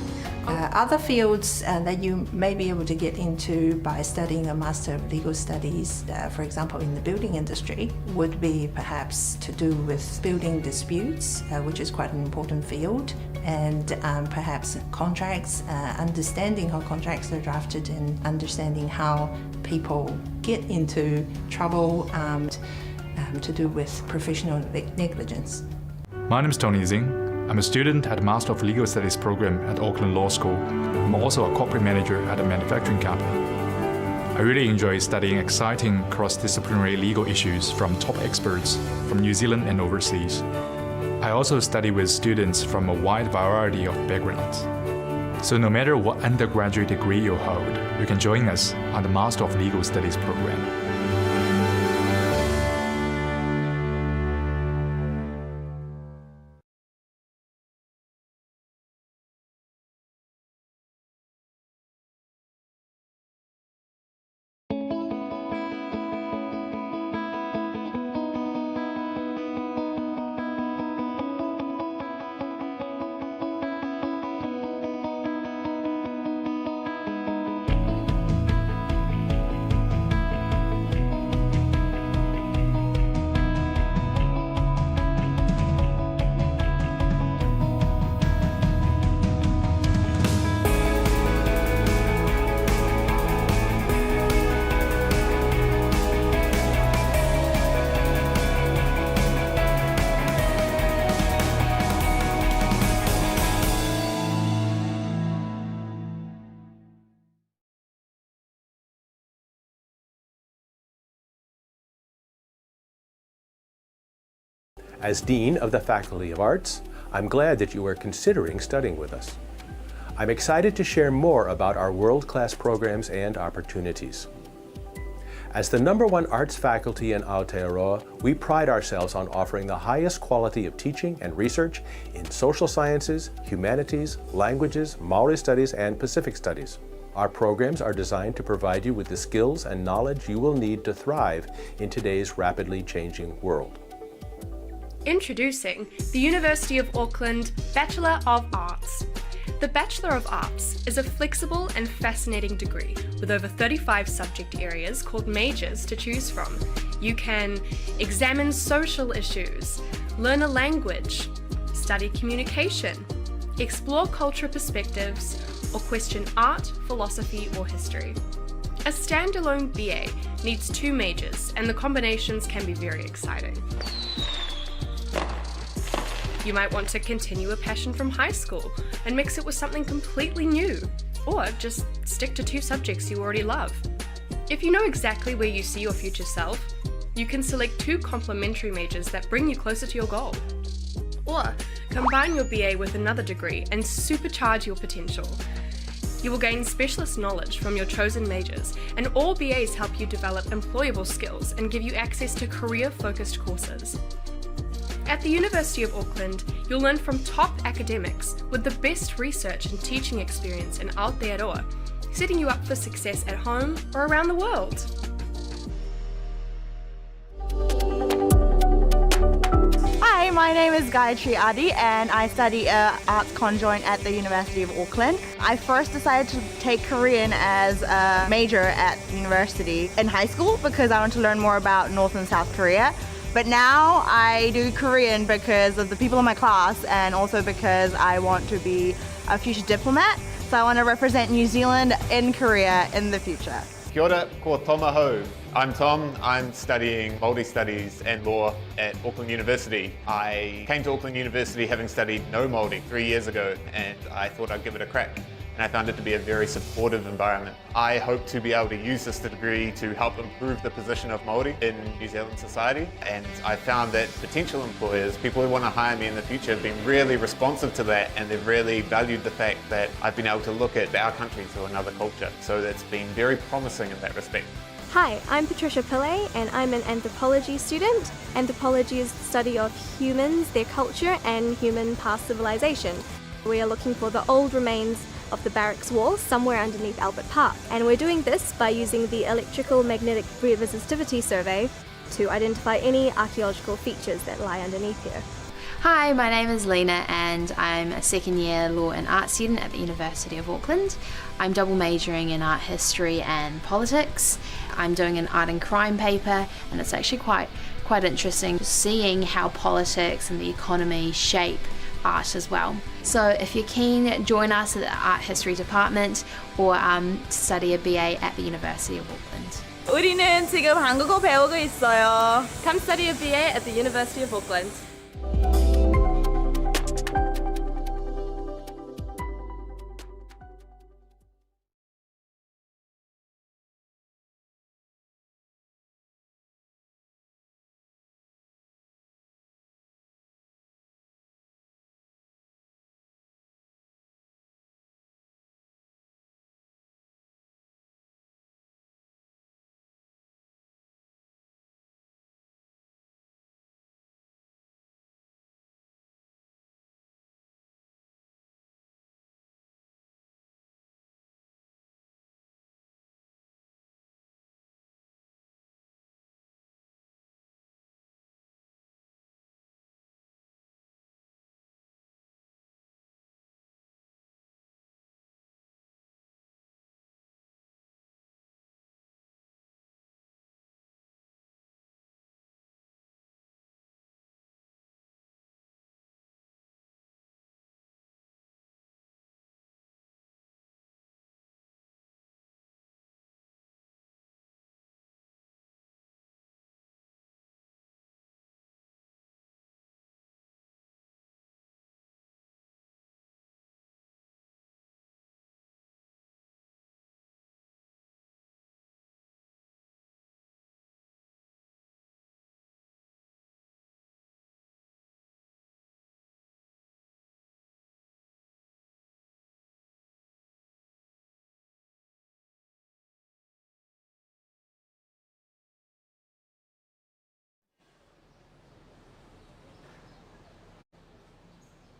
Other fields that you may be able to get into by studying a Master of Legal Studies, for example in the building industry, would be perhaps to do with building disputes, which is quite an important field, and perhaps contracts, understanding how contracts are drafted and understanding how people get into trouble, to do with professional negligence. My name is Tony Zing. I'm a student at the Master of Legal Studies program at Auckland Law School. I'm also a corporate manager at a manufacturing company. I really enjoy studying exciting cross-disciplinary legal issues from top experts from New Zealand and overseas. I also study with students from a wide variety of backgrounds. So no matter what undergraduate degree you hold, you can join us on the Master of Legal Studies program. As Dean of the Faculty of Arts, I'm glad that you are considering studying with us. I'm excited to share more about our world-class programs and opportunities. As the #1 arts faculty in Aotearoa, we pride ourselves on offering the highest quality of teaching and research in social sciences, humanities, languages, Maori studies, and Pacific studies. Our programs are designed to provide you with the skills and knowledge you will need to thrive in today's rapidly changing world. Introducing the University of Auckland Bachelor of Arts. The Bachelor of Arts is a flexible and fascinating degree with over 35 subject areas called majors to choose from. You can examine social issues, learn a language, study communication, explore cultural perspectives, or question art, philosophy, or history. A standalone BA needs 2 majors, and the combinations can be very exciting. You might want to continue a passion from high school and mix it with something completely new, or just stick to 2 subjects you already love. If you know exactly where you see your future self, you can select 2 complementary majors that bring you closer to your goal. Or combine your BA with another degree and supercharge your potential. You will gain specialist knowledge from your chosen majors, and all BAs help you develop employable skills and give you access to career-focused courses. At the University of Auckland, you'll learn from top academics with the best research and teaching experience in Aotearoa, setting you up for success at home or around the world. Hi, my name is Gayatri Adi and I study Arts Conjoint at the University of Auckland. I first decided to take Korean as a major at university in high school because I want to learn more about North and South Korea. But now I do Korean because of the people in my class and also because I want to be a future diplomat. So I want to represent New Zealand in Korea in the future. Kia ora, ko Toma Hou. I'm Tom. I'm studying Māori Studies and Law at Auckland University. I came to Auckland University having studied no Māori 3 years ago, and I thought I'd give it a crack. And I found it to be a very supportive environment. I hope to be able to use this degree to help improve the position of Māori in New Zealand society. And I found that potential employers, people who want to hire me in the future, have been really responsive to that, and they've really valued the fact that I've been able to look at our country through another culture. So that's been very promising in that respect. Hi, I'm Patricia Pillay and I'm an anthropology student. Anthropology is the study of humans, their culture and human past civilization. We are looking for the old remains of the barracks wall somewhere underneath Albert Park. And we're doing this by using the electrical magnetic resistivity survey to identify any archaeological features that lie underneath here. Hi, my name is Lena and I'm a second year law and art student at the University of Auckland. I'm double majoring in art history and politics. I'm doing an art and crime paper, and it's actually quite interesting seeing how politics and the economy shape art as well. So if you're keen, join us at the art history department or study a BA at the University of Auckland. 우리는 지금 한국어 배우고 있어요. Come study a BA at the University of Auckland.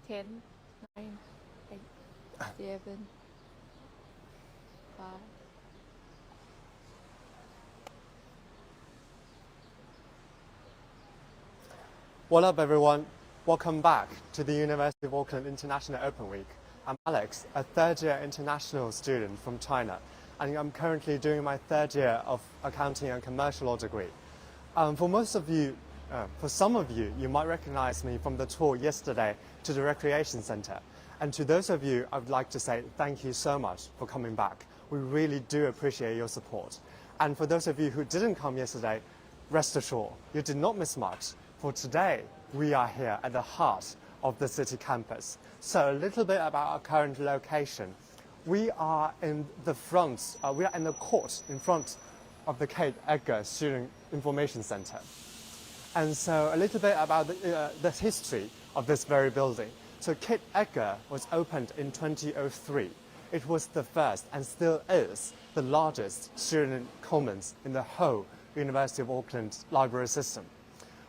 10, 9, 8, 7, 5. What up, everyone? Welcome back to the University of Auckland International Open Week. I'm Alex, a third-year international student from China, and I'm currently doing my third year of accounting and commercial law degree. For some of you, you might recognize me from the tour yesterday to the recreation center. And to those of you, I would like to say thank you so much for coming back. We really do appreciate your support. And for those of you who didn't come yesterday, rest assured, you did not miss much. For today, we are here at the heart of the city campus. So a little bit about our current location. We are in the court in front of the Kate Edgar Student Information Center. And so a little bit about the history of this very building. So Kate Edgar was opened in 2003. It was the first and still is the largest student commons in the whole University of Auckland library system.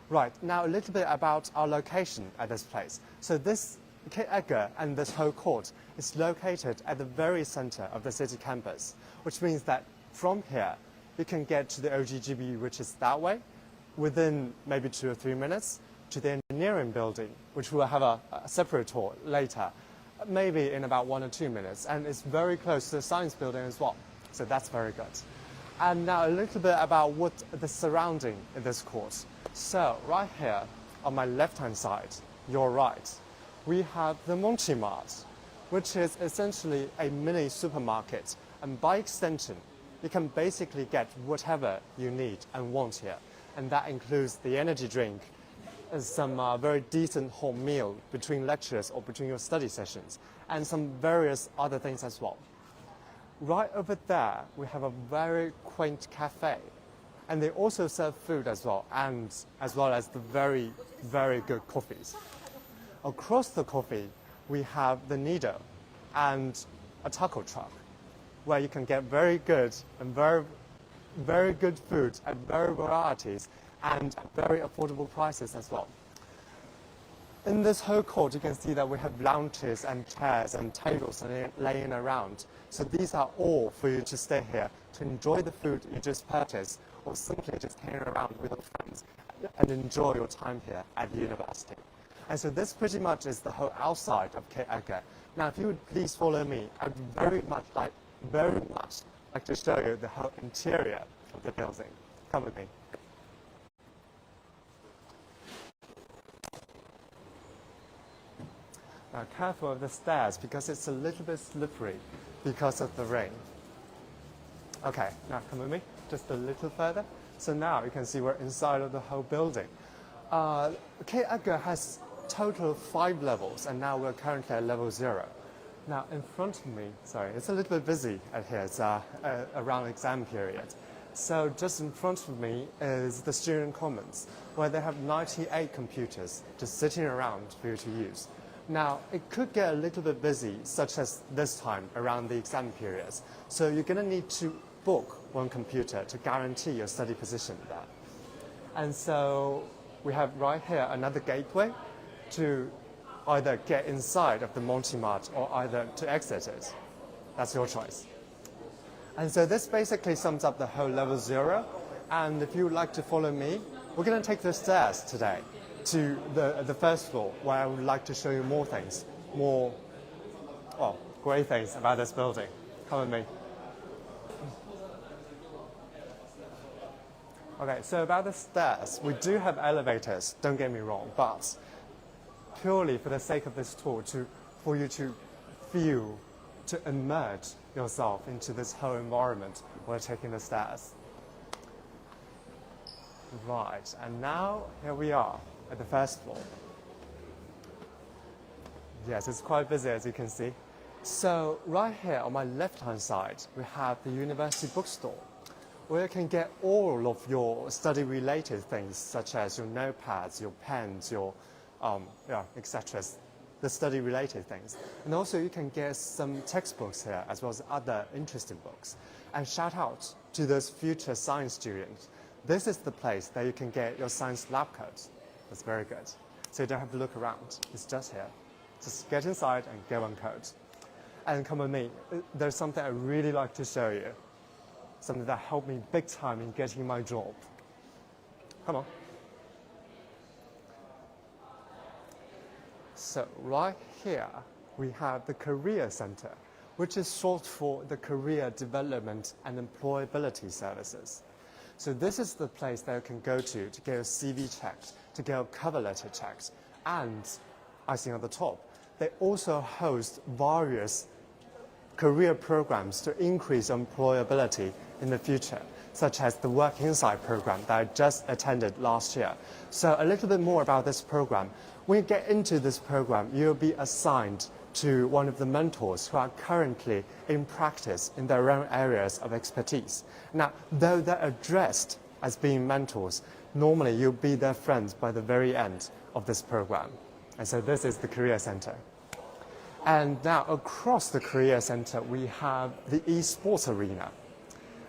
Right, now a little bit about our location at this place. So this Kate Edgar and this whole court is located at the very center of the city campus, which means that from here you can get to the OGGB, which is that way, within maybe 2 or 3 minutes, to the engineering building, which we'll have a separate tour later, maybe in about 1 or 2 minutes, and it's very close to the science building as well. So that's very good. And now a little bit about what the surrounding in this course. So right here on my left-hand side, your right, we have the Monty Mart, which is essentially a mini supermarket. And by extension, you can basically get whatever you need and want here. And that includes the energy drink, some very decent home meal between lectures or between your study sessions, and some various other things as well. Right over there, we have a very quaint cafe. And they also serve food as well, and as well as the very, very good coffees. Across the coffee, we have the Nido and a taco truck, where you can get very good and very good food at very varieties and at very affordable prices as well. In this whole court, you can see that we have lounges and chairs and tables laying around. So these are all for you to stay here to enjoy the food you just purchased, or simply just hang around with your friends and enjoy your time here at the university. And so this pretty much is the whole outside of Kate Edgar. Now, if you would please follow me, I would very much like to show you the whole interior of the building. Come with me. Now, careful of the stairs because it's a little bit slippery because of the rain. Okay, now come with me just a little further. So now you can see we're inside of the whole building. Kate Edgar has total 5 levels, and now we're currently at level 0. Now in front of me, sorry, it's a little bit busy at here. It's around exam period. So just in front of me is the student commons, where they have 98 computers just sitting around for you to use. Now, it could get a little bit busy, such as this time around the exam periods. So you're going to need to book one computer to guarantee your study position there. And so we have right here another gateway to either get inside of the Monty Mart or either to exit it. That's your choice. And so this basically sums up the whole level 0. And if you would like to follow me, we're going to take the stairs today to the first floor, where I would like to show you more things, great things about this building. Come with me. Okay, so about the stairs, we do have elevators, don't get me wrong, but purely for the sake of this tour, for you to feel, to immerse yourself into this whole environment, we're taking the stairs. Right, and now here we are at the first floor. Yes, it's quite busy, as you can see. So right here on my left-hand side, we have the university bookstore, where you can get all of your study-related things, such as your notepads, your pens, your etc., the study-related things. And also you can get some textbooks here, as well as other interesting books. And shout out to those future science students. This is the place that you can get your science lab coats. That's very good. So you don't have to look around. It's just here. Just get inside and get one coat. And come with me. There's something I really like to show you. Something that helped me big time in getting my job. Come on. So right here, we have the Career Center, which is short for the Career Development and Employability Services. So this is the place that you can go to get your CV checked, to get your cover letter checked. And I think on the top, they also host various career programs to increase employability in the future, such as the Work Insight program that I just attended last year. So a little bit more about this program. When you get into this program, you'll be assigned to one of the mentors who are currently in practice in their own areas of expertise. Now, though they're addressed as being mentors, normally you'll be their friends by the very end of this program. And so this is the Career Center. And now across the Career Center, we have the esports arena.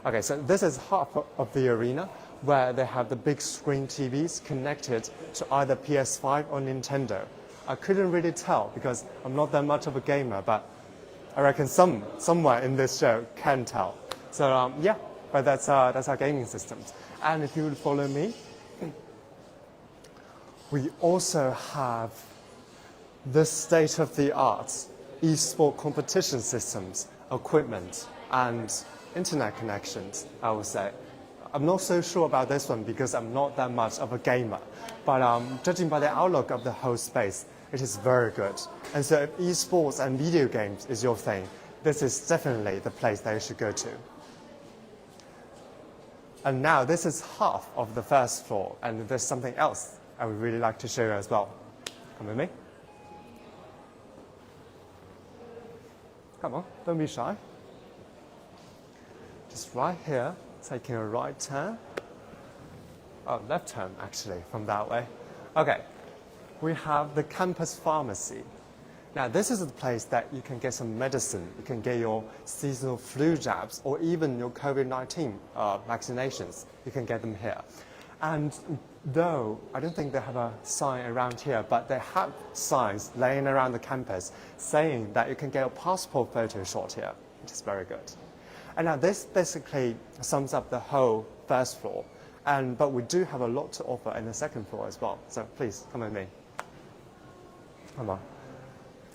Okay, so this is half of the arena where they have the big screen TVs connected to either PS5 or Nintendo. I couldn't really tell because I'm not that much of a gamer, but I reckon somewhere in this show can tell. So yeah, but that's our gaming systems. And if you would follow me, we also have the state-of-the-art e-sport competition systems, equipment, and internet connections, I would say. I'm not so sure about this one because I'm not that much of a gamer, but judging by the outlook of the whole space, it is very good. And so if esports and video games is your thing, this is definitely the place that you should go to. And now this is half of the first floor, and there's something else I would really like to show you as well. Come with me. Come on, don't be shy. Just right here, taking a right turn. Oh, left turn actually, from that way. Okay, we have the campus pharmacy. Now this is the place that you can get some medicine. You can get your seasonal flu jabs or even your COVID-19 vaccinations. You can get them here. And though I don't think they have a sign around here, but they have signs laying around the campus saying that you can get a passport photo shot here, which is very good. And now this basically sums up the whole first floor. But we do have a lot to offer in the second floor as well. So please, come with me. Come on.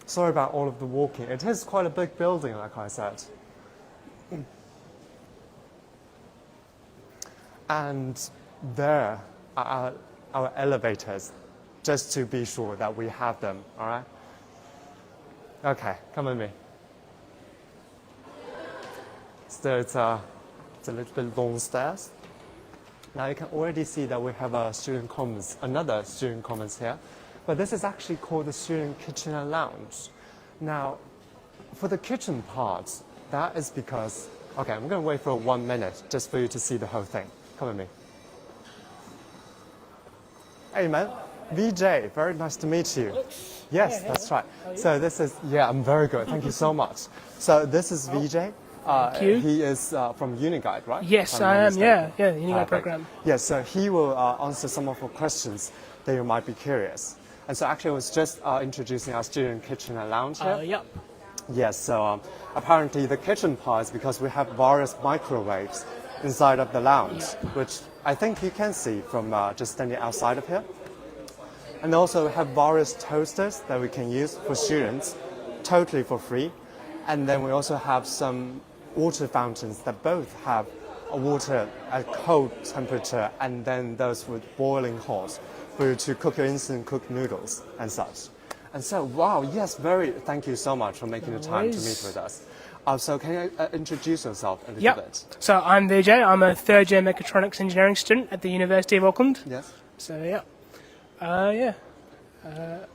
Sorry about all of the walking. It is quite a big building, like I said. And there are our elevators, just to be sure that we have them, all right? Okay, come with me. So it's a little bit long stairs. Now you can already see that we have a student commons, another student commons here. But this is actually called the student kitchen and lounge. Now, for the kitchen part, that is because, okay, I'm going to wait for 1 minute just for you to see the whole thing. Come with me. Hey man, VJ, very nice to meet you. Yes, that's right. So this is, yeah, I'm very good. Thank you so much. So this is VJ. Thank you. He is from Uniguide, right? Yes, I am. Yeah, the Uniguide program. Yes, so he will answer some of your questions that you might be curious. And so actually I was just introducing our student kitchen and lounge here. Yep. Yes, so apparently the kitchen part is because we have various microwaves inside of the lounge, which I think you can see from just standing outside of here. And also we have various toasters that we can use for students, totally for free. And then we also have some water fountains that both have water at cold temperature and then those with boiling hot for you to cook your instant cooked noodles and such. And so, wow, yes, thank you so much for making the time to meet with us. So can you introduce yourself a little bit? So I'm Vijay. I'm a third-year mechatronics engineering student at the University of Auckland. Yes. So, yeah.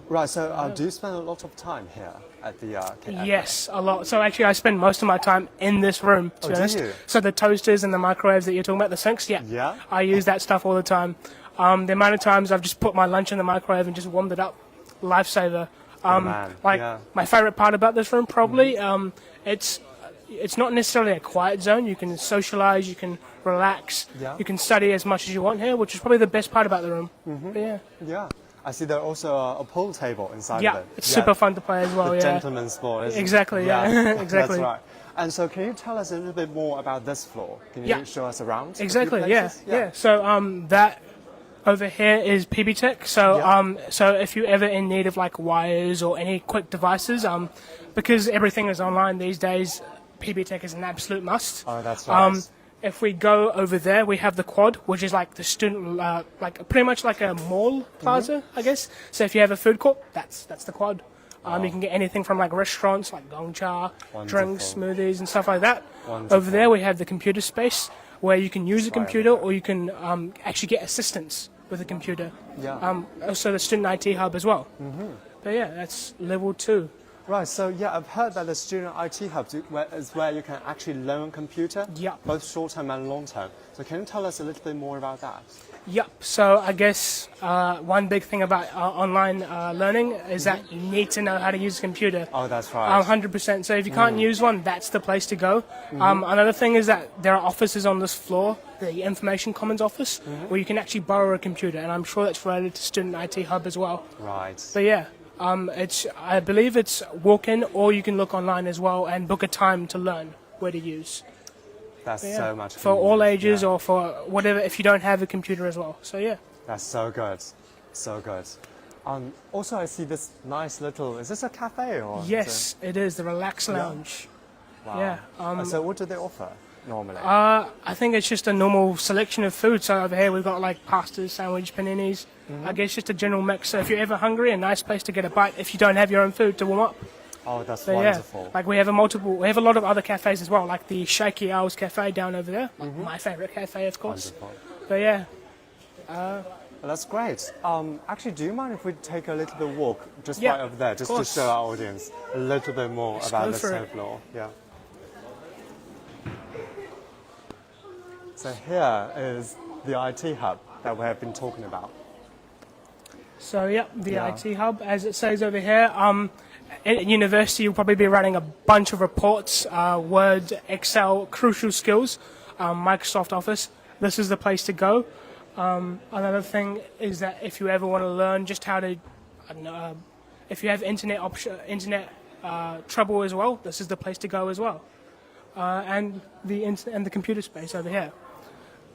Right, so do you spend a lot of time here at the Yes, a lot. So actually I spend most of my time in this room, to be honest. Do you? So the toasters and the microwaves that you're talking about, the sinks, yeah. I use that stuff all the time. The amount of times I've just put my lunch in the microwave and just warmed it up, lifesaver. My favorite part about this room probably, it's not necessarily a quiet zone. You can socialize, you can relax, you can study as much as you want here, which is probably the best part about the room. Yeah. I see there's also a pool table inside Yeah, of it. it's super fun to play as well. The Yeah, gentleman's sport. Isn't exactly. It? Yeah, exactly. That's right. And so, can you tell us a little bit more about this floor? Can you show us around? a few Exactly. Yeah, places? yeah. So that over here is PB Tech. So so if you're ever in need of like wires or any quick devices, because everything is online these days, PB Tech is an absolute must. Oh, that's right. If we go over there, we have the quad, which is like the student, like pretty much like a mall plaza, I guess. So if you have a food court, that's the quad. You can get anything from like restaurants, like Gongcha, drinks, smoothies, and stuff like that. Wonderful. Over there, we have the computer space, where you can use a computer or you can actually get assistance with a computer. Yeah. Also the student IT hub as well. But yeah, that's level 2. Right, so yeah, I've heard that the Student IT Hub is where you can actually learn computer, both short-term and long-term. So can you tell us a little bit more about that? Yep, so I guess one big thing about online learning is that you need to know how to use a computer. Oh, that's right. 100%. So if you can't use one, that's the place to go. Another thing is that there are offices on this floor, the Information Commons office, where you can actually borrow a computer, and I'm sure that's related to Student IT Hub as well. Right. But yeah. I believe it's walk-in, or you can look online as well and book a time to learn where to use. That's so much for all ages or for whatever, if you don't have a computer as well. So yeah. That's so good, so good. Also, I see this nice little. Is this a cafe or? Yes, it is the Relax Lounge. Wow. Yeah. So what do they offer normally? I think it's just a normal selection of food. So over here we've got like pastas, sandwich, paninis. I guess just a general mix. So if you're ever hungry, a nice place to get a bite if you don't have your own food to warm up. Oh, that's So wonderful. yeah, like we have a lot of other cafes as well, like the Shaky Owls Cafe down over there. My favorite cafe, of course. Wonderful. But yeah. Well, that's great. Actually, do you mind if we take a little bit walk just Yeah, right over there, of just to course. show our audience a little bit more Let's about go the for same it. floor? Yeah. So here is the IT hub that we have been talking about. So yeah, the Yeah. IT hub, as it says over here. At university, you'll probably be running a bunch of reports, Word, Excel, crucial skills, Microsoft Office. This is the place to go. Another thing is that if you ever want to learn just how to, I don't know, if you have internet trouble as well, this is the place to go as well. And the computer space over here.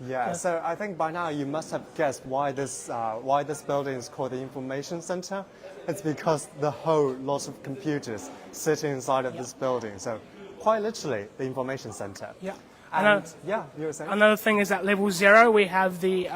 Yeah, so I think by now you must have guessed why this building is called the Information Center. It's because the whole lot of computers sitting inside of this building. So quite literally, the Information Center. Yeah. And yeah, you were saying? Another thing is that level 0, we have the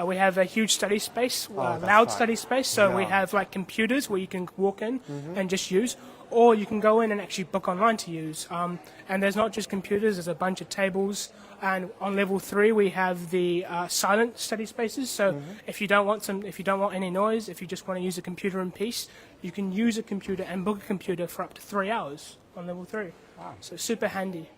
we have a huge study space, that's loud right. study space. So we Yeah. have like computers where you can walk in and just use, or you can go in and actually book online to use. And there's not just computers; there's a bunch of tables. And on level 3, we have the silent study spaces. So if you don't want any noise, if you just want to use a computer in peace, you can use a computer and book a computer for up to 3 hours on level 3. Wow. So super handy.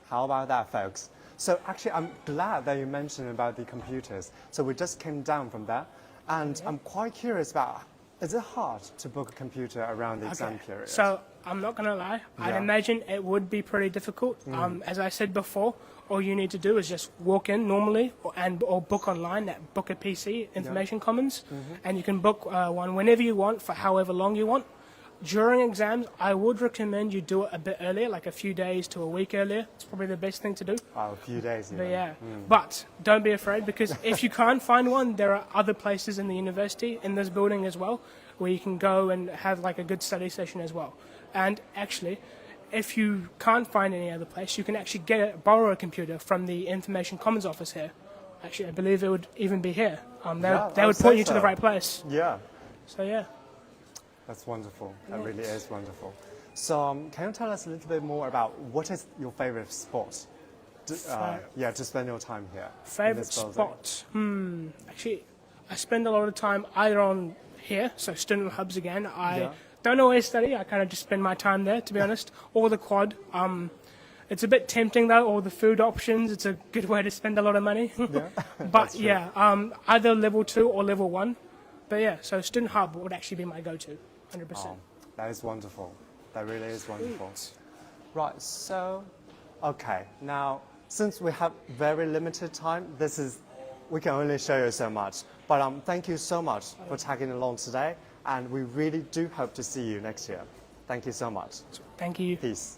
How about that, folks? So actually, I'm glad that you mentioned about the computers. So we just came down from that, and I'm quite curious about, is it hard to book a computer around the exam period? So I'm not going to lie. I'd Yeah. imagine it would be pretty difficult. As I said before, all you need to do is just walk in normally or book online at Book a PC, Information Commons, and you can book one whenever you want for however long you want. During exams, I would recommend you do it a bit earlier, like a few days to a week earlier. It's probably the best thing to do. Oh, a few days, But even. yeah, but don't be afraid, because if you can't find one, there are other places in the university, in this building as well, where you can go and have like a good study session as well. And actually, if you can't find any other place, you can actually borrow a computer from the Information Commons office here. Actually, I believe it would even be here. They would point you to the right place. Yeah. So yeah. That's wonderful. That really is wonderful. So can you tell us a little bit more about what is your favorite spot? To spend your time here. in Favorite this building? spot? Actually, I spend a lot of time either on here, so student hubs again. I don't always study. I kind of just spend my time there, to be honest, or the quad. It's a bit tempting though, all the food options. It's a good way to spend a lot of money. But yeah, either level 2 or level 1. But yeah, so student hub would actually be my go-to, 100%. Oh, that is wonderful. That really is wonderful. Right, so, okay, now, since we have very limited time, we can only show you so much. But thank you so much for tagging along today, and we really do hope to see you next year. Thank you so much. Thank you. Peace.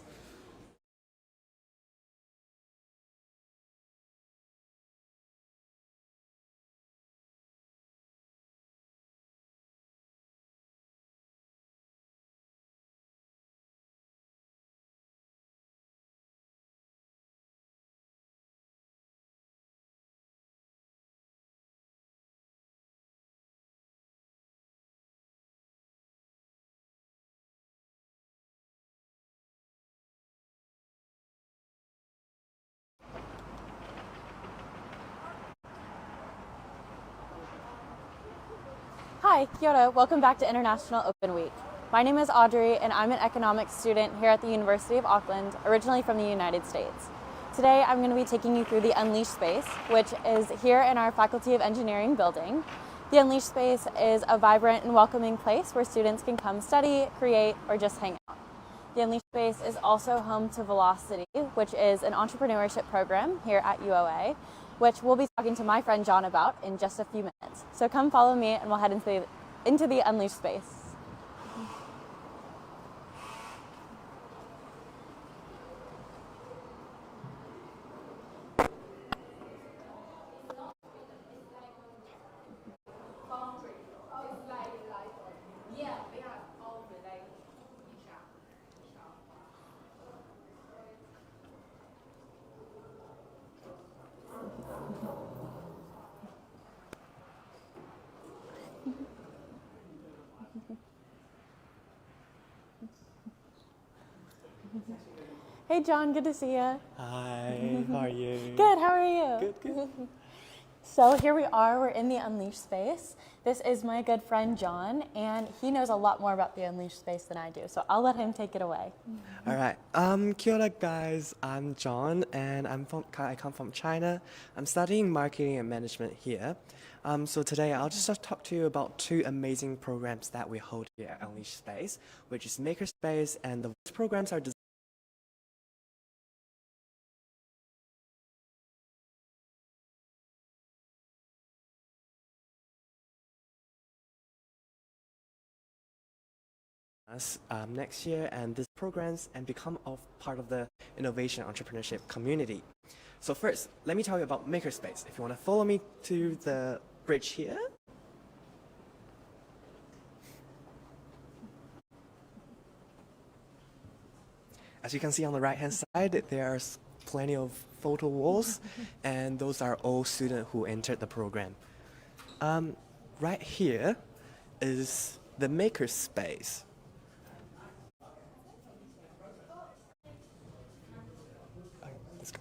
Hi, kia ora. Welcome back to International Open Week. My name is Audrey and I'm an economics student here at the University of Auckland, originally from the United States. Today I'm going to be taking you through the Unleash space, which is here in our Faculty of Engineering building. The Unleash space is a vibrant and welcoming place where students can come study, create, or just hang out. The Unleash space is also home to Velocity, which is an entrepreneurship program here at UOA, which we'll be talking to my friend John about in just a few minutes. So come follow me and we'll head into the Unleash space. Hey John, good to see you. Hi, how are you? Good, how are you? Good. So here we are, we're in the Unleash space. This is my good friend John, and he knows a lot more about the Unleash space than I do, so I'll let him take it away. All right. Kia ora, guys. I'm John, and I come from China. I'm studying marketing and management here. So today I'll just talk to you about two amazing programs that we hold here at Unleash Space, which is Makerspace, and the programs are designed next year, and these programs and become part of the innovation entrepreneurship community. So first, let me tell you about Makerspace. If you want to follow me to the bridge here. As you can see on the right hand side, there's plenty of photo walls, and those are all students who entered the program. Right here is the Makerspace. Let's go.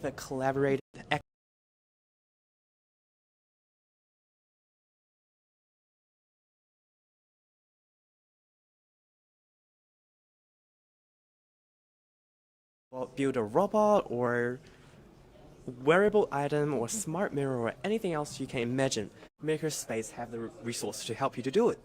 The collaborated build a robot or wearable item or smart mirror or anything else you can imagine. Makerspace have the resource to help you to do it.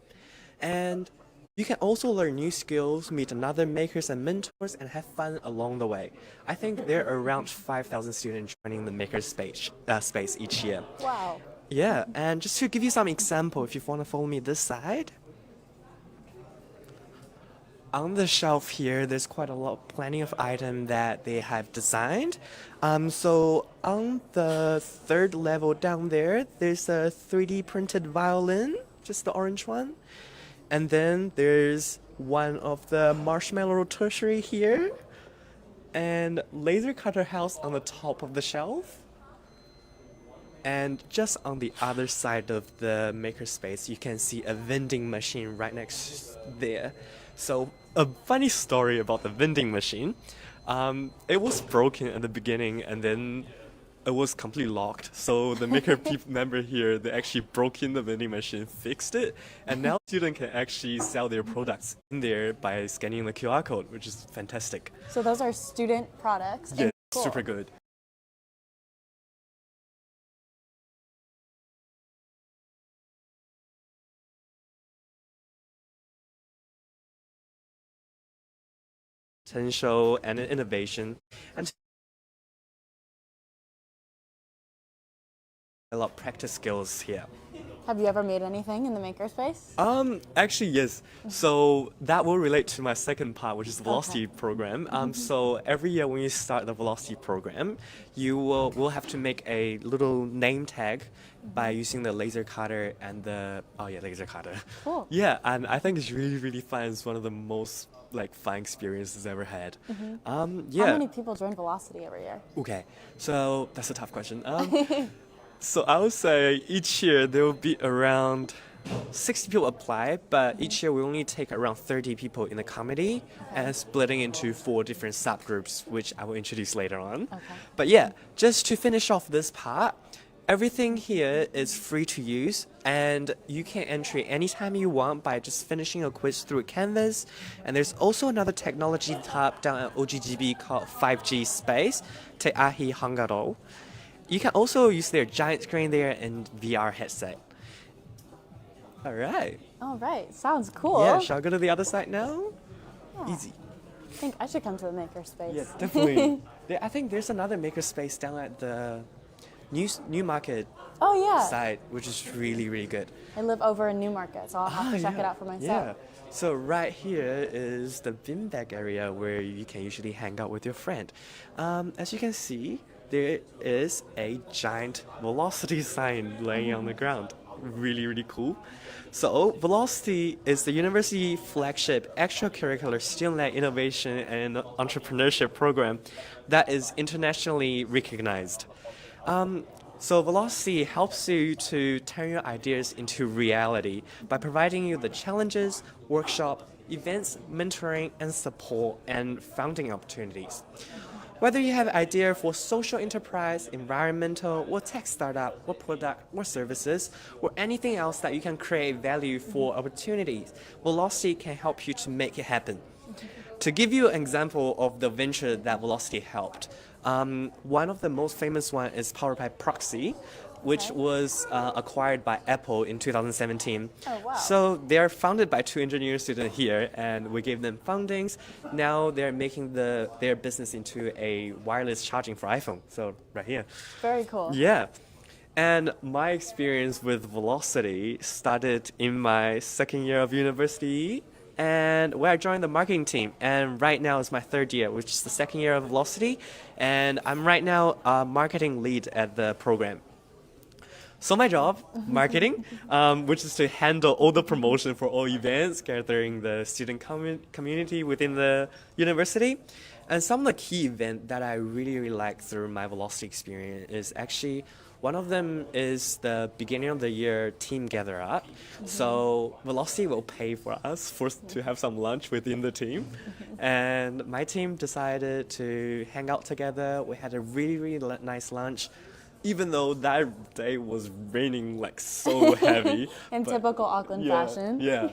And you can also learn new skills, meet another makers and mentors, and have fun along the way. I think there are around 5,000 students joining the Makerspace space each year. Wow. Yeah, and just to give you some example, if you want to follow me this side. On the shelf here, there's plenty of items that they have designed. So on the third level down there, there's a 3D printed violin, just the orange one. And then there's one of the marshmallow tertiary here, and laser cutter house on the top of the shelf. And just on the other side of the Makerspace, you can see a vending machine right next there. So a funny story about the vending machine. It was broken at the beginning, and then it was completely locked. So the Maker member here, they actually broke in the vending machine, fixed it, and now students can actually sell their products in there by scanning the QR code, which is fantastic. So those are student products. Yeah, cool. super good. Potential and innovation. And a lot of practice skills here. Have you ever made anything in the makerspace? Actually, yes. So that will relate to my second part, which is the Velocity program. So every year when you start the Velocity program, you will have to make a little name tag by using the laser cutter and the laser cutter. Cool. Yeah, and I think it's really, really fun. It's one of the most fun experiences I've ever had. How many people join Velocity every year? Okay, so that's a tough question. So I would say each year there will be around 60 people apply, but each year we only take around 30 people in the committee and splitting into 4 different subgroups, which I will introduce later on. But yeah, just to finish off this part, everything here is free to use and you can enter anytime you want by just finishing a quiz through Canvas. And there's also another technology tab down at OGGB called 5G Space, Te Ahi Hangaro. You can also use their giant screen there and VR headset. All right. All right, sounds cool. Yeah, shall I go to the other side now? Yeah. Easy. I think I should come to the makerspace. Yeah, definitely. I think there's another makerspace down at the New Market side, which is really, really good. I live over in Newmarket, so I'll have to check it out for myself. Yeah. So right here is the bin bag area where you can usually hang out with your friend. As you can see, there is a giant Velocity sign laying on the ground. Really, really cool. So Velocity is the university flagship extracurricular student-led innovation and entrepreneurship program that is internationally recognized. So Velocity helps you to turn your ideas into reality by providing you the challenges, workshop, events, mentoring, and support and funding opportunities. Whether you have an idea for social enterprise, environmental, or tech startup, or product, or services, or anything else that you can create value for opportunities, Velocity can help you to make it happen. To give you an example of the venture that Velocity helped, one of the most famous one is Powered by Proxy, which was acquired by Apple in 2017. Oh, wow. So they're founded by 2 engineering students here, and we gave them fundings. Now they're making their business into a wireless charging for iPhone. So right here. Very cool. Yeah. And my experience with Velocity started in my second year of university, and where I joined the marketing team. And right now is my 3rd year, which is the second year of Velocity. And I'm right now a marketing lead at the program. So my job, marketing, which is to handle all the promotion for all events, gathering the student community within the university. And some of the key events that I really, really like through my Velocity experience is actually, one of them is the beginning of the year team gather up. So Velocity will pay for us to have some lunch within the team. And my team decided to hang out together. We had a really, really nice lunch. Even though that day was raining like so heavy. In typical Auckland fashion. Yeah.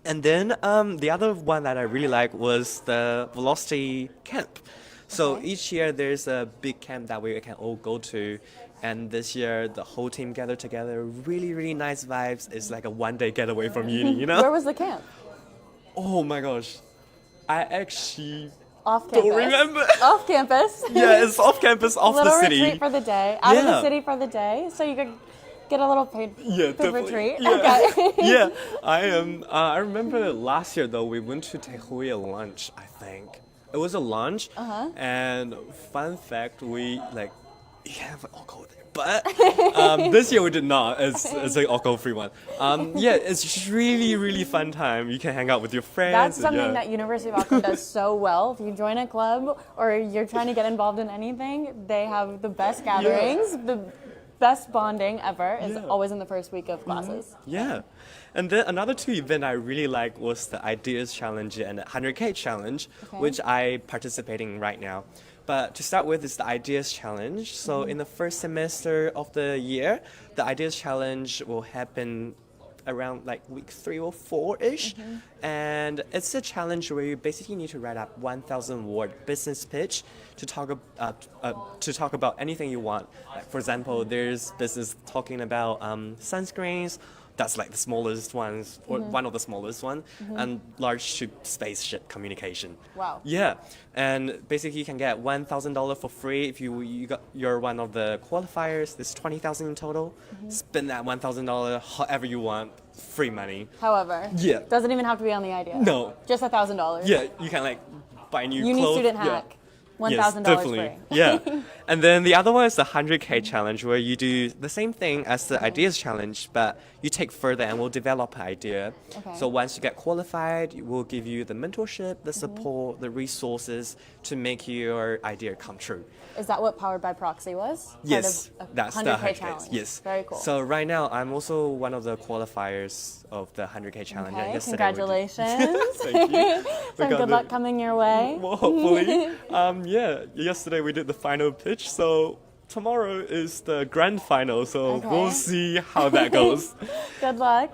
And then the other one that I really like was the Velocity camp. So each year there's a big camp that we can all go to. And this year the whole team gathered together. Really, really nice vibes. It's like a one-day getaway from uni, you know? Where was the camp? Oh my gosh. I actually... Off campus. Don't remember. Off campus. Yeah, it's off campus, off the city. Little retreat for the day. Out of the city for the day, so you could get a little paid retreat. Yeah. Okay. Yeah, I remember last year though we went to Te Hui lunch. I think it was a lunch. And fun fact, we have alcohol there. But this year we did not. It's an alcohol-free one. Yeah, it's just really, really fun time. You can hang out with your friends. That's something that University of Auckland does so well. If you join a club or you're trying to get involved in anything, they have the best gatherings, the best bonding ever. Is always in the first week of classes. Yeah. And then another 2 events I really liked was the Ideas Challenge and 100K Challenge, which I participate in right now. But to start with is the Ideas Challenge. So in the first semester of the year, the Ideas Challenge will happen around like week 3 or 4-ish. And it's a challenge where you basically need to write up 1,000-word business pitch to talk about anything you want. Like, for example, there's business talking about sunscreens, that's like the smallest ones, or one of the smallest ones, and large ship spaceship communication. Wow. Yeah, and basically you can get $1,000 for free if you're one of the qualifiers. There's 20,000 in total. Spend that $1,000 however you want, free money. However, Yeah. doesn't even have to be on the idea. No. Just $1,000. Yeah, you can like buy new Uni clothes. student Yeah. hack. $1,000 definitely. free. Yeah. And then the other one is the 100K challenge, where you do the same thing as the ideas challenge, but you take further and we'll develop an idea. Okay. So once you get qualified, we'll give you the mentorship, the support, the resources to make your idea come true. Is that what Powered by Proxy was? Yes, Part of a that's the 100K 100K. challenge. Yes. Very cool. So right now, I'm also one of the qualifiers of the 100K challenge. and Okay, yesterday we did- congratulations. Thank you. We So got good the- luck coming your way. Well, hopefully. Yeah, yesterday we did the final pitch, so tomorrow is the grand final, so Okay. we'll see how that goes. Good luck.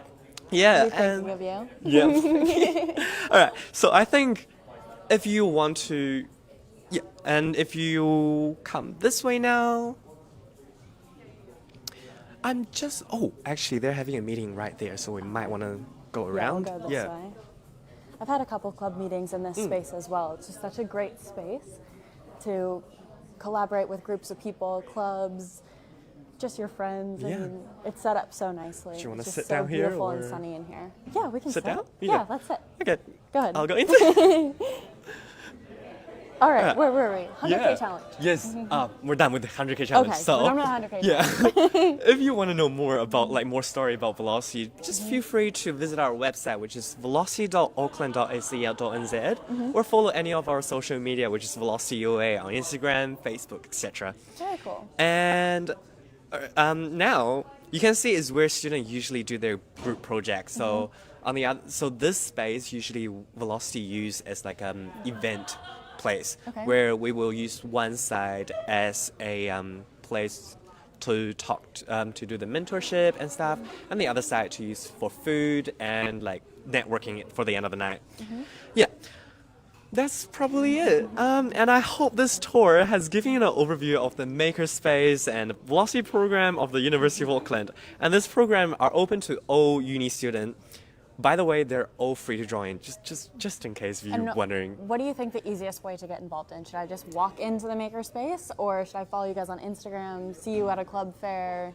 Yeah, We'll be thinking and of you. yeah. All right. So I think if you want to, yeah, and if you come this way now, I'm just. Oh, actually, they're having a meeting right there, so we might want to go around. Yeah, we'll go this way. I've had a couple club meetings in this space as well. It's just such a great space to collaborate with groups of people, clubs, just your friends. I Yeah. mean, it's set up so nicely. Do you wanna It's sit just so down here, beautiful and or- sunny in here. Yeah, we can Sit down? Yeah, Yeah. let's sit. Okay. Go ahead. I'll go in. All right, Yeah. where were we? 100K challenge. Yes, we're done with the 100K challenge. Okay, so we're done with the 100K yeah. challenge. If you want to know more about more story about Velocity, just feel free to visit our website, which is velocity.auckland.acl.nz, or follow any of our social media, which is Velocity UA on Instagram, Facebook, etc. Very cool. And now you can see is where students usually do their group projects. So on the other, so this space usually Velocity use as like event place, Okay. where we will use one side as a place to talk to do the mentorship and stuff, and the other side to use for food and like networking for the end of the night. Yeah. That's probably it. And I hope this tour has given you an overview of the Makerspace and Velocity program of the University of Auckland. And this program are open to all uni students. By the way, they're all free to join, just in case you're And wondering. what do you think the easiest way to get involved in? Should I just walk into the Makerspace, or should I follow you guys on Instagram, see you at a club fair?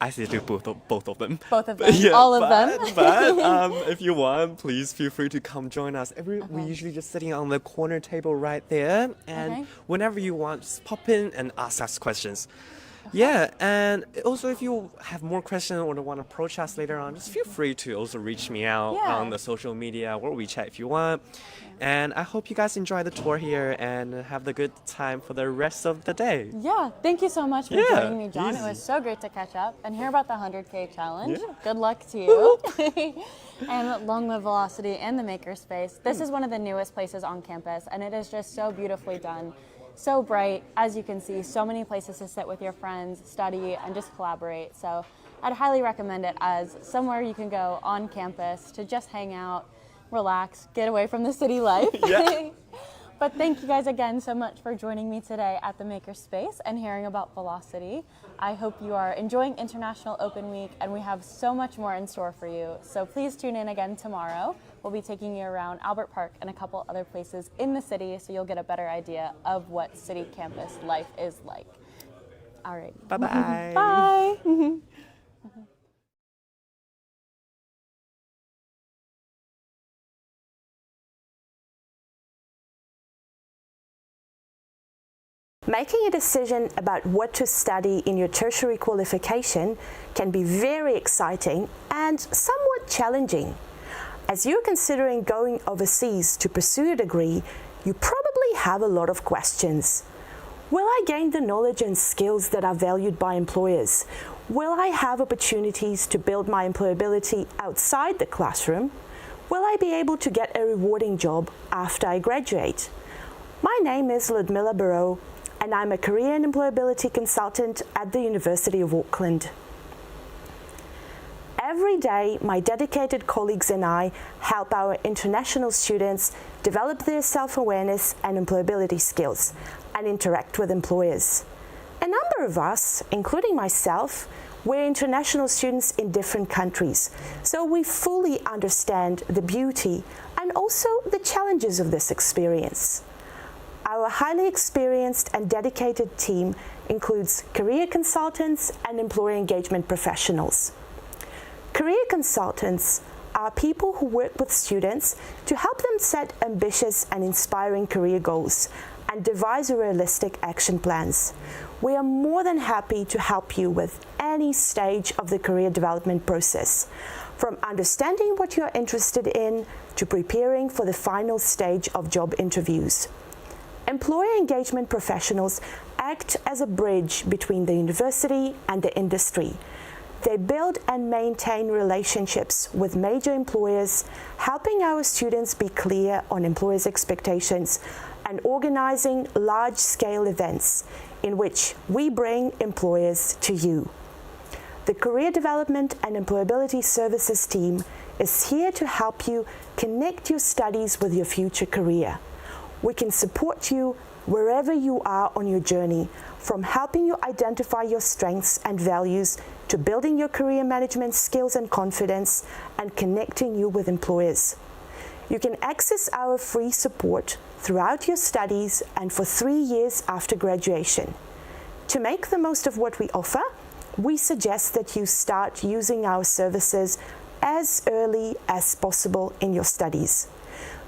I say do both of them. Both of them? All of them? But if you want, please feel free to come join us. We're usually just sitting on the corner table right there. And whenever you want, just pop in and ask us questions. Yeah, and also if you have more questions or want to approach us later on, just feel free to also reach me out on the social media or WeChat if you want. And I hope you guys enjoy the tour here and have the good time for the rest of the day. Yeah, thank you so much for Yeah, joining me, John. easy. It was so great to catch up and hear about the 100K challenge. Yeah. Good luck to you. And long live Velocity and the Makerspace. This is one of the newest places on campus, and it is just so beautifully done. So bright, as you can see, so many places to sit with your friends, study, and just collaborate. So I'd highly recommend it as somewhere you can go on campus to just hang out, relax, get away from the city life. Yeah. But thank you guys again so much for joining me today at the Makerspace and hearing about Velocity. I hope you are enjoying International Open Week, and we have so much more in store for you. So please tune in again tomorrow. We'll be taking you around Albert Park and a couple other places in the city, so you'll get a better idea of what city campus life is like. All right. Bye-bye. Bye. Making a decision about what to study in your tertiary qualification can be very exciting and somewhat challenging. As you're considering going overseas to pursue a degree, you probably have a lot of questions. Will I gain the knowledge and skills that are valued by employers? Will I have opportunities to build my employability outside the classroom? Will I be able to get a rewarding job after I graduate? My name is Ludmilla Barreau, and I'm a career and employability consultant at the University of Auckland. Every day, my dedicated colleagues and I help our international students develop their self-awareness and employability skills and interact with employers. A number of us, including myself, We're international students in different countries, so we fully understand the beauty and also the challenges of this experience. Our highly experienced and dedicated team includes career consultants and employer engagement professionals. Career consultants are people who work with students to help them set ambitious and inspiring career goals and devise realistic action plans. We are more than happy to help you with any stage of the career development process, from understanding what you're interested in to preparing for the final stage of job interviews. Employer engagement professionals act as a bridge between the university and the industry. They build and maintain relationships with major employers, helping our students be clear on employers' expectations and organizing large-scale events in which we bring employers to you. The Career Development and Employability Services team is here to help you connect your studies with your future career. We can support you wherever you are on your journey, from helping you identify your strengths and values to building your career management skills and confidence and connecting you with employers. You can access our free support throughout your studies and for 3 years after graduation. To make the most of what we offer, we suggest that you start using our services as early as possible in your studies.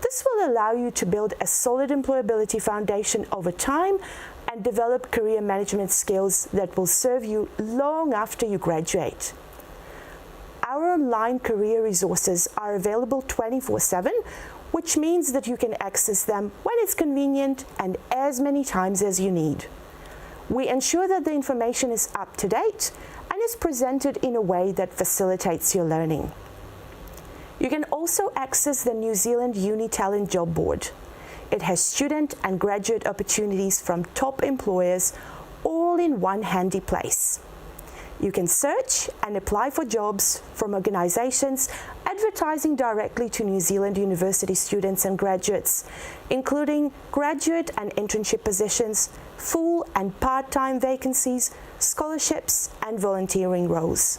This will allow you to build a solid employability foundation over time and develop career management skills that will serve you long after you graduate. Our online career resources are available 24/7, which means that you can access them when it's convenient and as many times as you need. We ensure that the information is up to date and is presented in a way that facilitates your learning. You can also access the New Zealand Uni Talent Job Board. It has student and graduate opportunities from top employers all in one handy place. You can search and apply for jobs from organizations advertising directly to New Zealand university students and graduates, including graduate and internship positions, full and part-time vacancies, scholarships, and volunteering roles.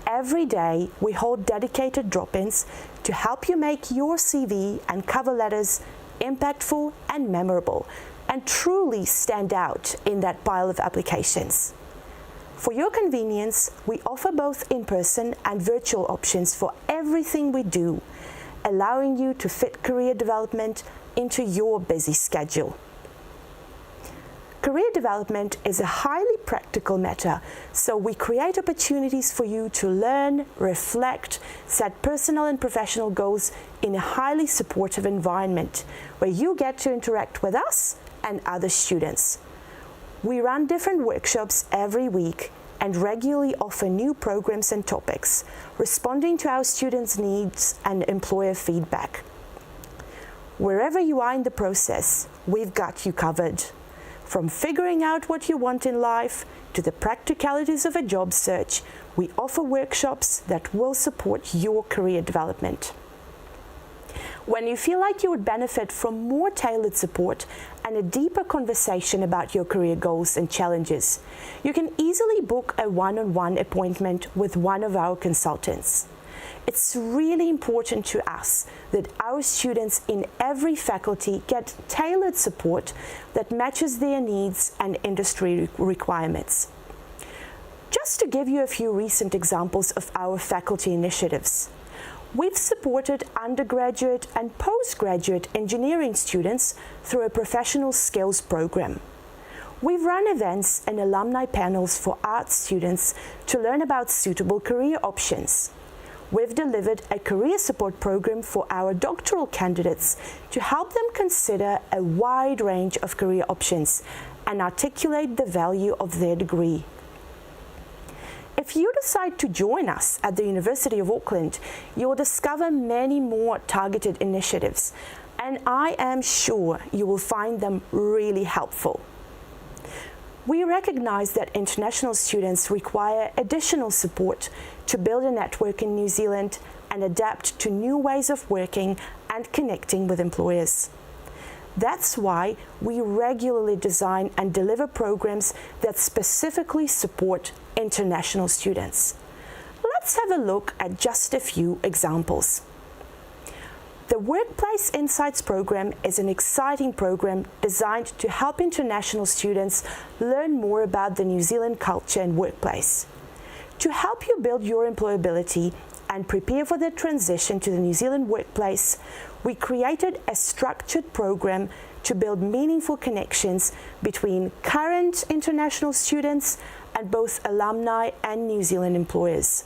Every day, we hold dedicated drop-ins to help you make your CV and cover letters impactful and memorable, and truly stand out in that pile of applications. For your convenience, we offer both in-person and virtual options for everything we do, allowing you to fit career development into your busy schedule. Career development is a highly practical matter, so we create opportunities for you to learn, reflect, set personal and professional goals in a highly supportive environment where you get to interact with us and other students. We run different workshops every week and regularly offer new programs and topics, responding to our students' needs and employer feedback. Wherever you are in the process, we've got you covered. From figuring out what you want in life to the practicalities of a job search, we offer workshops that will support your career development. When you feel like you would benefit from more tailored support and a deeper conversation about your career goals and challenges, you can easily book a one-on-one appointment with one of our consultants. It's really important to us that our students in every faculty get tailored support that matches their needs and industry requirements. Just to give you a few recent examples of our faculty initiatives, we've supported undergraduate and postgraduate engineering students through a professional skills program. We've run events and alumni panels for arts students to learn about suitable career options. We've delivered a career support program for our doctoral candidates to help them consider a wide range of career options and articulate the value of their degree. If you decide to join us at the University of Auckland, you'll discover many more targeted initiatives, and I am sure you will find them really helpful. We recognize that international students require additional support to build a network in New Zealand and adapt to new ways of working and connecting with employers. That's why we regularly design and deliver programs that specifically support international students. Let's have a look at just a few examples. The Workplace Insights program is an exciting program designed to help international students learn more about the New Zealand culture and workplace. To help you build your employability and prepare for the transition to the New Zealand workplace, we created a structured program to build meaningful connections between current international students and both alumni and New Zealand employers.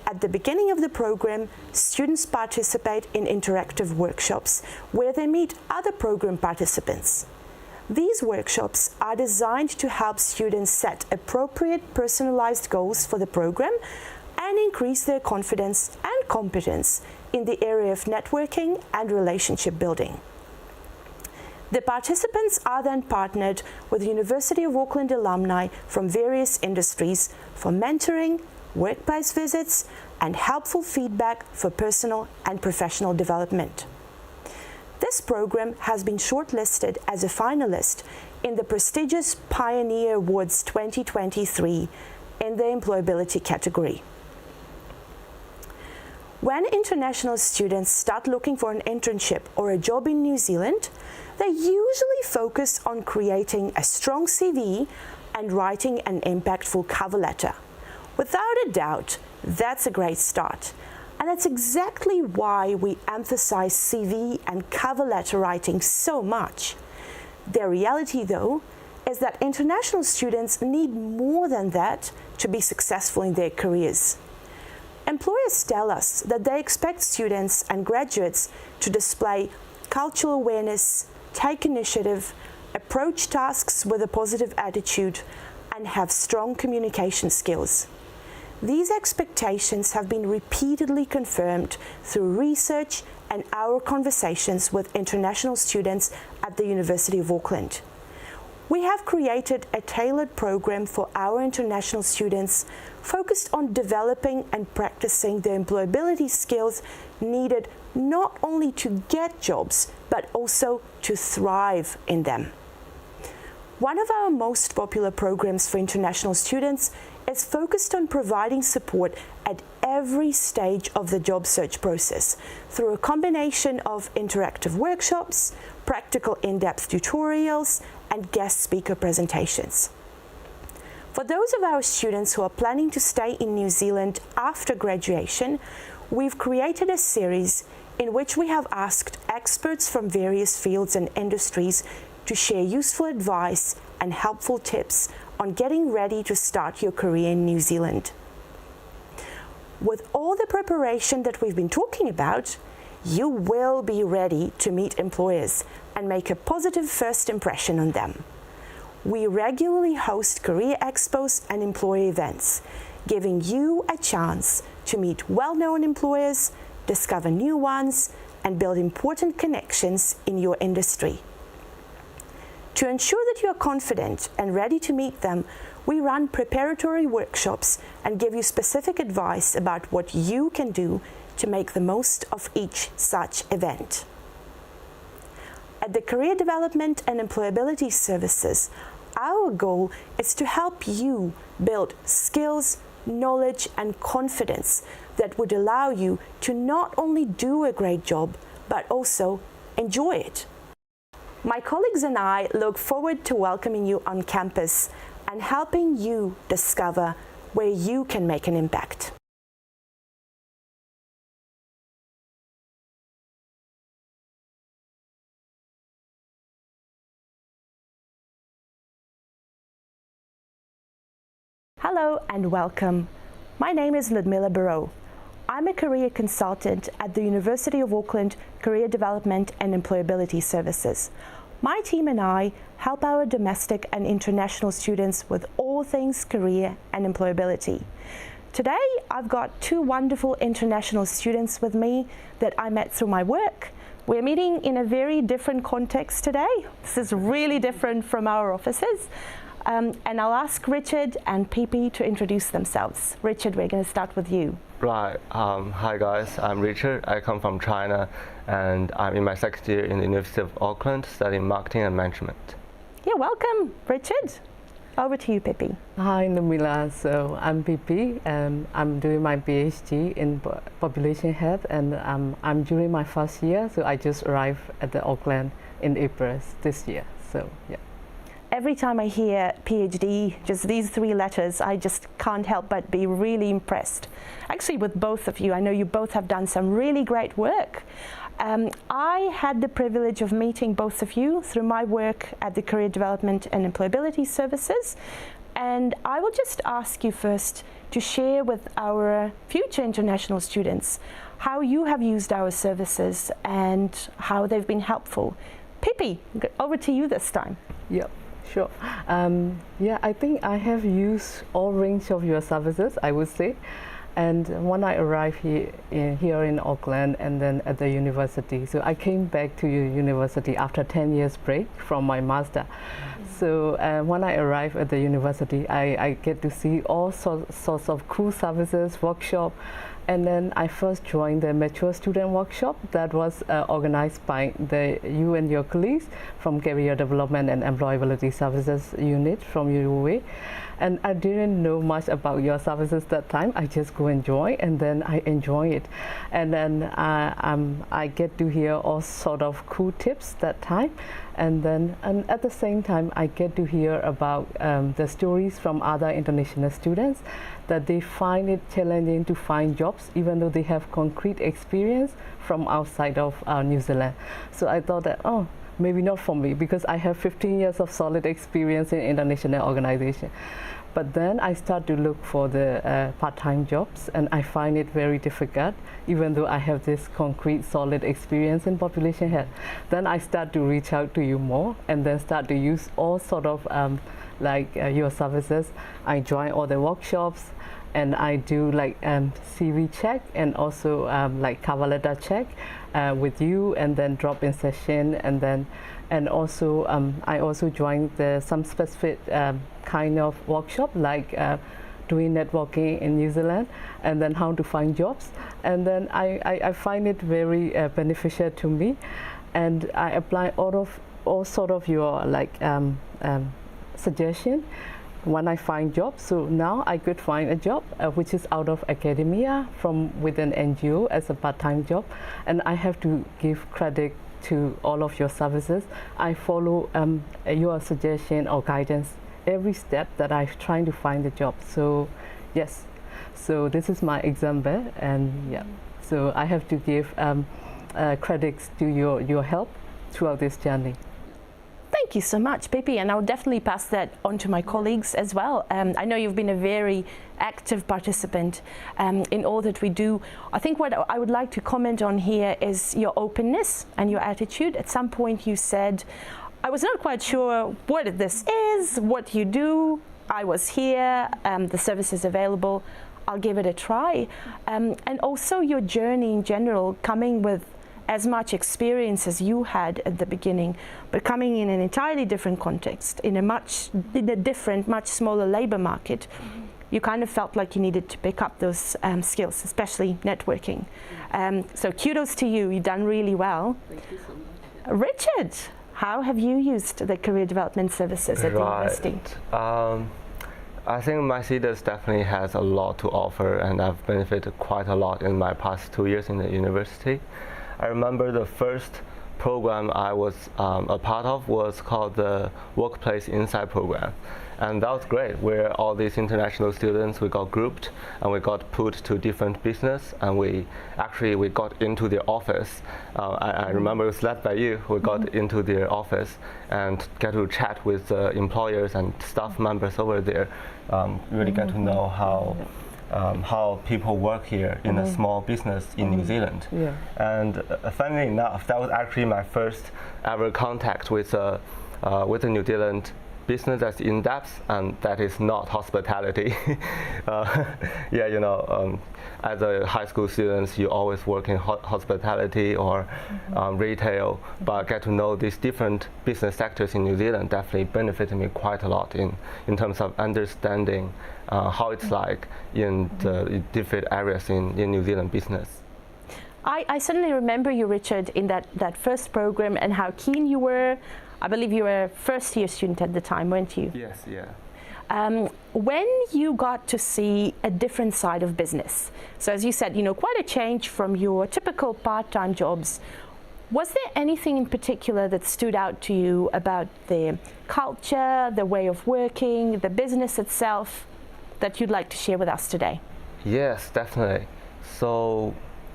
At the beginning of the program, students participate in interactive workshops where they meet other program participants. These workshops are designed to help students set appropriate personalized goals for the program and increase their confidence and competence in the area of networking and relationship building. The participants are then partnered with University of Auckland alumni from various industries for mentoring, workplace visits, and helpful feedback for personal and professional development. This program has been shortlisted as a finalist in the prestigious Pioneer Awards 2023 in the employability category. When international students start looking for an internship or a job in New Zealand, they usually focus on creating a strong CV and writing an impactful cover letter. Without a doubt, that's a great start. And that's exactly why we emphasize CV and cover letter writing so much. The reality, though, is that international students need more than that to be successful in their careers. Employers tell us that they expect students and graduates to display cultural awareness, take initiative, approach tasks with a positive attitude, and have strong communication skills. These expectations have been repeatedly confirmed through research and our conversations with international students at the University of Auckland. We have created a tailored program for our international students focused on developing and practicing the employability skills needed not only to get jobs, but also to thrive in them. One of our most popular programs for international students is focused on providing support at every stage of the job search process through a combination of interactive workshops, practical in-depth tutorials, and guest speaker presentations. For those of our students who are planning to stay in New Zealand after graduation, we've created a series in which we have asked experts from various fields and industries to share useful advice and helpful tips on getting ready to start your career in New Zealand. With all the preparation that we've been talking about, you will be ready to meet employers and make a positive first impression on them. We regularly host career expos and employer events, giving you a chance to meet well-known employers, discover new ones, and build important connections in your industry. To ensure that you are confident and ready to meet them, we run preparatory workshops and give you specific advice about what you can do to make the most of each such event. At the Career Development and Employability Services, our goal is to help you build skills, knowledge, and confidence that would allow you to not only do a great job, but also enjoy it. My colleagues and I look forward to welcoming you on campus and helping you discover where you can make an impact. Hello and welcome. My name is Ludmila Barreau. I'm a career consultant at the University of Auckland Career Development and Employability Services. My team and I help our domestic and international students with all things career and employability. Today, I've got two wonderful international students with me that I met through my work. We're meeting in a very different context today. This is really different from our offices. And I'll ask Richard and Pipi to introduce themselves. Richard, we're going to start with you. Right. Hi guys, I'm Richard. I come from China and I'm in my second year in the University of Auckland studying marketing and management. You're welcome, Richard. Over to you, Pipi. Hi, Namila. So I'm Pipi and I'm doing my PhD in population health and I'm during my first year, so I just arrived at the Auckland in April this year. So yeah. Every time I hear PhD, just these three letters, I just can't help but be really impressed. Actually, with both of you, I know you both have done some really great work. I had the privilege of meeting both of you through my work at the Career Development and Employability Services. And I will just ask you first to share with our future international students how you have used our services and how they've been helpful. Pipi, over to you this time. Yep. Sure. Yeah, I think I have used all range of your services, I would say. And when I arrived here in Auckland and then at the university, so I came back to university after 10 years break from my master. So when I arrived at the university, I get to see all sorts of cool services, workshop. And then I first joined the mature student workshop that was organized by you and your colleagues from Career Development and Employability Services Unit from UWA. And I didn't know much about your services that time. I just go and join, and then I enjoy it. And then I get to hear all sort of cool tips that time. And at the same time, I get to hear about the stories from other international students that they find it challenging to find jobs, even though they have concrete experience from outside of New Zealand. So I thought that, oh, maybe not for me, because I have 15 years of solid experience in international organization. But then I start to look for the part-time jobs, and I find it very difficult, even though I have this concrete, solid experience in population health. Then I start to reach out to you more, and then start to use all sort of your services. I join all the workshops, and I do like CV check and also like cover letter check with you, and then drop in session, and also I also joined some specific kind of workshop like doing networking in New Zealand, and then how to find jobs. And then I find it very beneficial to me, and I apply all sort of your like suggestion when I find jobs. So now I could find a job which is out of academia from within NGO as a part-time job, and I have to give credit to all of your services. I follow your suggestion or guidance every step that I'm trying to find a job. So yes, so this is my example, and yeah, so I have to give credits to your help throughout this journey. Thank you so much, Pipi, and I'll definitely pass that on to my colleagues as well. I know you've been a very active participant in all that we do. I think what I would like to comment on here is your openness and your attitude. At some point you said, I was not quite sure what this is, what you do. I was here, the service is available, I'll give it a try. And also your journey in general, coming with as much experience as you had at the beginning, but coming in an entirely different context, in a different, much smaller labor market, you kind of felt like you needed to pick up those skills, especially networking. So kudos to you, you've done really well. Thank you so much. Richard, how have you used the career development services at the university? I think my CDES definitely has a lot to offer, and I've benefited quite a lot in my past 2 years in the university. I remember the first program I was a part of was called the Workplace Insight program. And that was great, where all these international students, we got grouped and we got put to different business, and we got into their office. I remember it was led by you. We got into their office and get to chat with employers and staff members over there. Really get to know how people work here in a small business in New Zealand. Yeah. And funnily enough, that was actually my first ever contact with a New Zealand business that's in depth, and that is not hospitality. Yeah, you know, as a high school student, you always work in hospitality or retail, but get to know these different business sectors in New Zealand definitely benefited me quite a lot in terms of understanding how it's like in the different areas in New Zealand business. I certainly remember you, Richard, in that first program and how keen you were. I believe you were a first-year student at the time, weren't you? Yes, yeah. When you got to see a different side of business, so as you said, you know, quite a change from your typical part-time jobs, was there anything in particular that stood out to you about the culture, the way of working, the business itself that you'd like to share with us today? Yes, definitely. So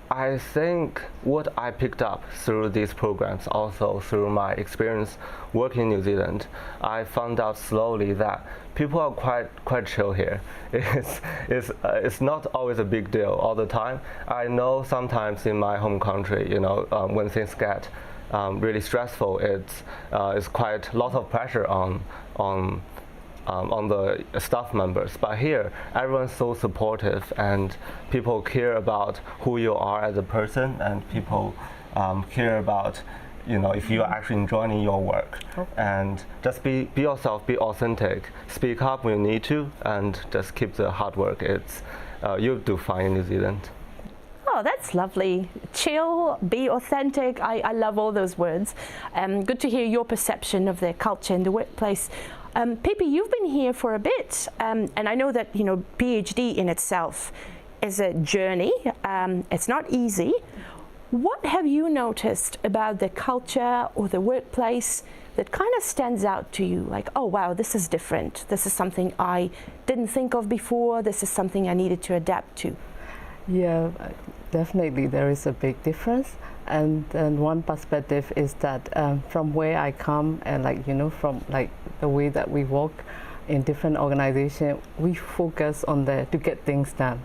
I think what I picked up through these programs, also through my experience working in New Zealand, I found out slowly that people are quite chill here. It's not always a big deal all the time. I know sometimes in my home country, you know, when things get really stressful, it's quite a lot of pressure on the staff members. But here, everyone's so supportive, and people care about who you are as a person, and people care about, you know, if you are actually enjoying your work. Okay. And just be yourself, be authentic, speak up when you need to, and just keep the hard work. You'll do fine in New Zealand. Oh, that's lovely. Chill, be authentic. I love all those words. Good to hear your perception of the culture in the workplace. Pippi, you've been here for a bit, and I know that, you know, PhD in itself is a journey. It's not easy. What have you noticed about the culture or the workplace that kind of stands out to you? Like, oh wow, this is different. This is something I didn't think of before. This is something I needed to adapt to. Yeah, definitely there is a big difference. And one perspective is that from where I come, and like, you know, from like the way that we work in different organizations, we focus on to get things done.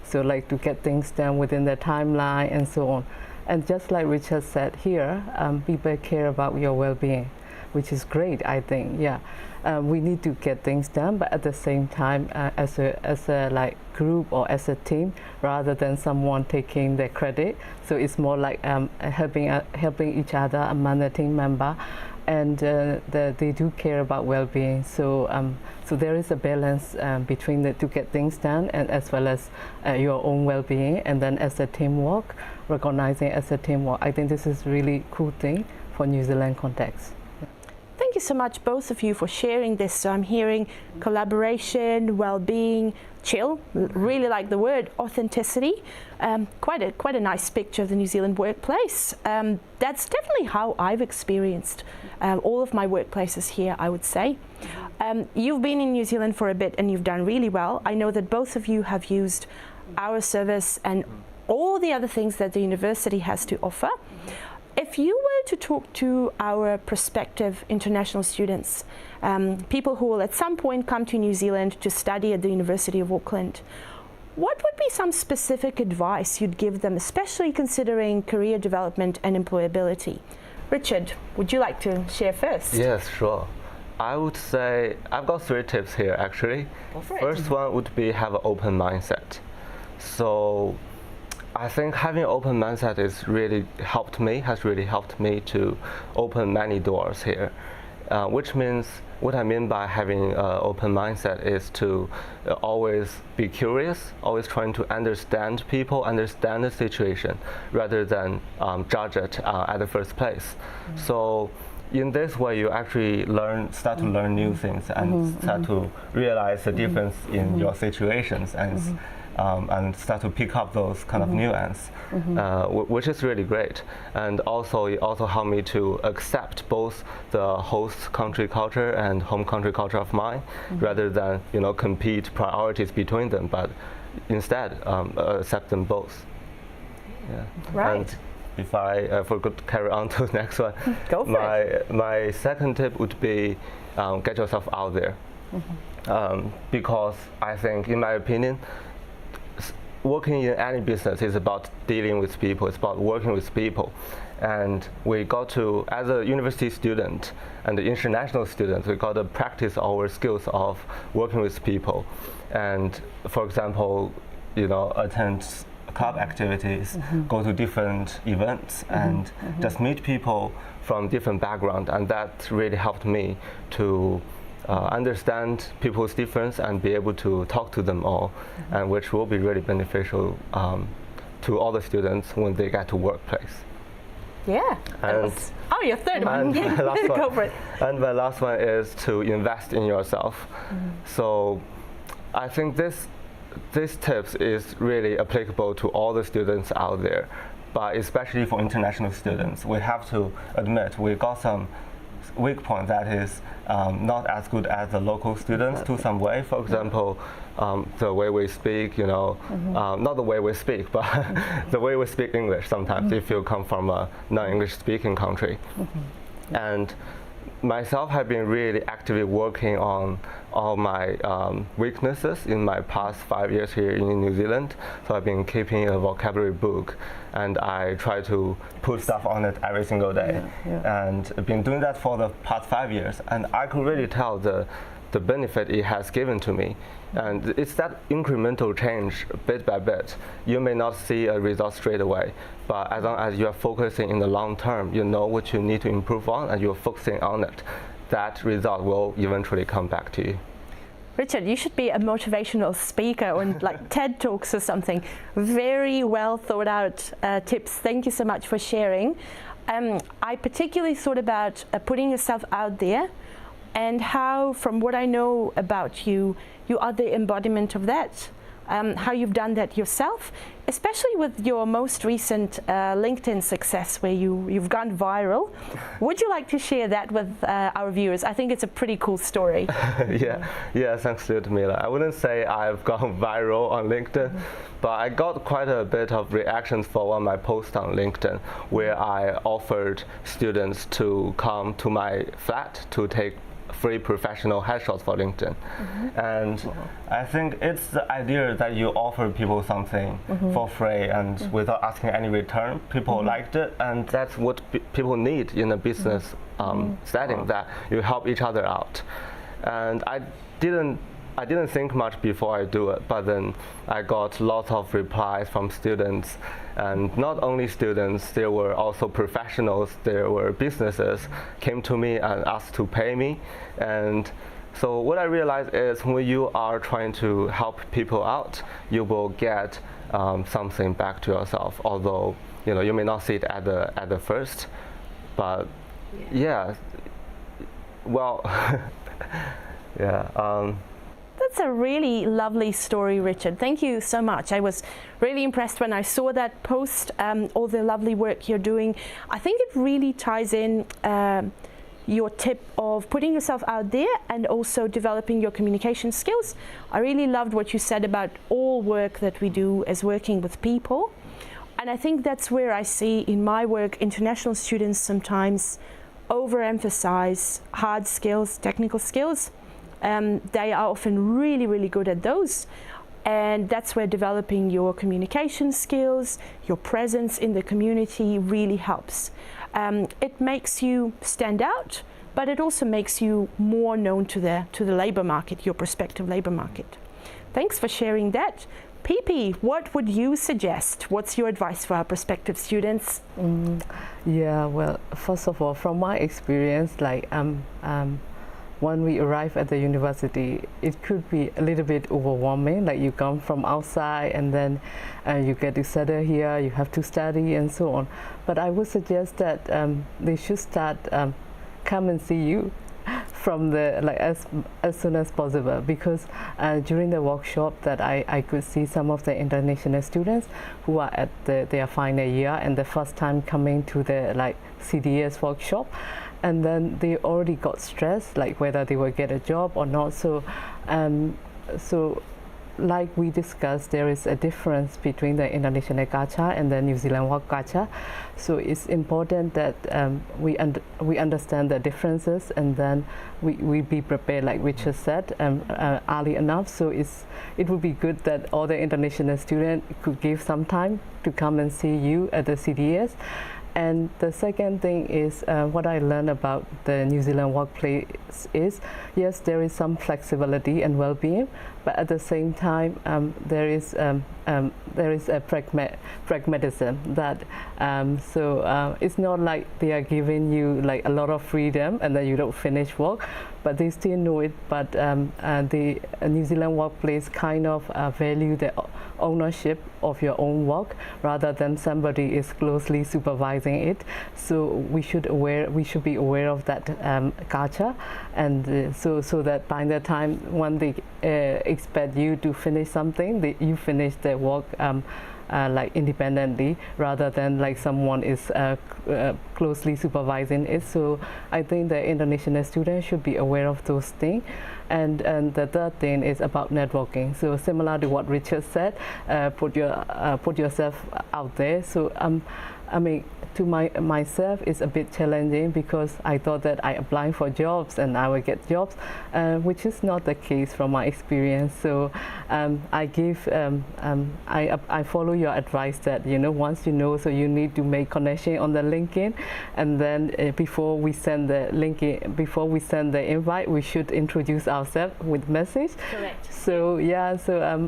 So like to get things done within the timeline and so on. And just like Richard said here, people care about your well-being, which is great, I think. Yeah, we need to get things done, but at the same time, as a like group or as a team, rather than someone taking the credit. So it's more like helping each other among the team member, and they do care about well-being. So so there is a balance between to get things done, and as well as your own well-being, and then as a teamwork, recognizing as a teamwork. I think this is really cool thing for New Zealand context. Thank you so much, both of you, for sharing this. So I'm hearing collaboration, well-being, chill, really like the word, authenticity. Quite a nice picture of the New Zealand workplace. That's definitely how I've experienced all of my workplaces here, I would say. You've been in New Zealand for a bit and you've done really well. I know that both of you have used our service and all the other things that the university has to offer. If you were to talk to our prospective international students, people who will at some point come to New Zealand to study at the University of Auckland, what would be some specific advice you'd give them, especially considering career development and employability? Richard, would you like to share first? Yes, sure. I would say I've got 3 tips here actually. First one would be have an open mindset. So I think having an open mindset has really helped me to open many doors here, which means what I mean by having an open mindset is to always be curious, always trying to understand people, understand the situation, rather than judge it at the first place. So in this way, you actually start to learn new things and start to realize the difference in your situations and start to pick up those kind of nuance, which is really great. And also, it also helped me to accept both the host country culture and home country culture of mine, rather than, you know, compete priorities between them, but instead accept them both. Yeah. Right. And if I forgot to carry on to the next one, Go for it. My second tip would be get yourself out there, because I think, in my opinion, working in any business is about dealing with people. It's about working with people, And we got to, as a university student and the international student, we got to practice our skills of working with people. And for example, attend club activities, go to different events, and just meet people from different backgrounds. And that really helped me to understand people's difference and be able to talk to them all, and which will be really beneficial to all the students when they get to workplace. Yeah. Your third one. Yeah, go for it. And the last one is to invest in yourself. So I think this tips is really applicable to all the students out there, but especially for international students. We have to admit we got some weak point that is not as good as the local students to some way. For example, the way we speak, not the way we speak, but the way we speak English sometimes if you come from a non-English speaking country. And myself have been really actively working on all my weaknesses in my past 5 years here in New Zealand. So I've been keeping a vocabulary book, and I try to put stuff on it every single day. And I've been doing that for the past 5 years, and I could really tell the benefit it has given to me. And it's that incremental change bit by bit. You may not see a result straight away, but as long as you are focusing in the long term, you know what you need to improve on and you're focusing on it, that result will eventually come back to you. Richard, you should be a motivational speaker on like TED Talks or something. Very well thought out tips. Thank you so much for sharing. I particularly thought about putting yourself out there, and how, from what I know about you, you are the embodiment of that. How you've done that yourself, especially with your most recent LinkedIn success where you've gone viral. Would you like to share that with our viewers? I think it's a pretty cool story. Yeah, thanks Ludmila. I wouldn't say I've gone viral on LinkedIn, but I got quite a bit of reactions for one of my posts on LinkedIn where I offered students to come to my flat to take free professional headshots for LinkedIn. And I think it's the idea that you offer people something for free and without asking any return. People liked it, and that's what people need in a business setting, that you help each other out. And I didn't think much before I do it, but then I got lots of replies from students, and not only students, there were also professionals, there were businesses came to me and asked to pay me. And so what I realized is when you are trying to help people out, you will get something back to yourself, although you may not see it at the first, but That's a really lovely story, Richard. Thank you so much. I was really impressed when I saw that post, all the lovely work you're doing. I think it really ties in your tip of putting yourself out there and also developing your communication skills. I really loved what you said about all work that we do as working with people. And I think that's where I see in my work, international students sometimes overemphasize hard skills, technical skills. They are often really, really good at those. And that's where developing your communication skills, your presence in the community really helps. It makes you stand out, but it also makes you more known to the labor market, your prospective labor market. Thanks for sharing that. Pipi, what would you suggest? What's your advice for our prospective students? Yeah, well, first of all, from my experience, when we arrive at the university, it could be a little bit overwhelming. Like you come from outside and then you get to settle here, you have to study and so on. But I would suggest that they should start come and see you from the as soon as possible, because during the workshop that I could see some of the international students who are at their final year and the first time coming to the CDS workshop, and then they already got stressed, like whether they will get a job or not. So like we discussed, there is a difference between the international gacha and the New Zealand work gacha. So it's important that we understand the differences, and then we be prepared, like Richard said, early enough. So it would be good that all the international students could give some time to come and see you at the CDS. And the second thing is what I learned about the New Zealand workplace is, yes, there is some flexibility and well-being, but at the same time there is a pragmatism that it's not like they are giving you like a lot of freedom and then you don't finish work, but they still know it. But the New Zealand workplace kind of value the ownership of your own work rather than somebody is closely supervising it. So we should be aware of that culture, and so that by the time when they expect you to finish something, you finish the work like independently rather than like someone is closely supervising it. So I think the international students should be aware of those things. And the third thing is about networking. So similar to what Richard said, put yourself out there. So I mean, to myself it's a bit challenging because I thought that I applying for jobs and I will get jobs, which is not the case from my experience. So I follow your advice that once so you need to make connection on the LinkedIn, and then before we send the invite, we should introduce ourselves with message. Correct. So yeah,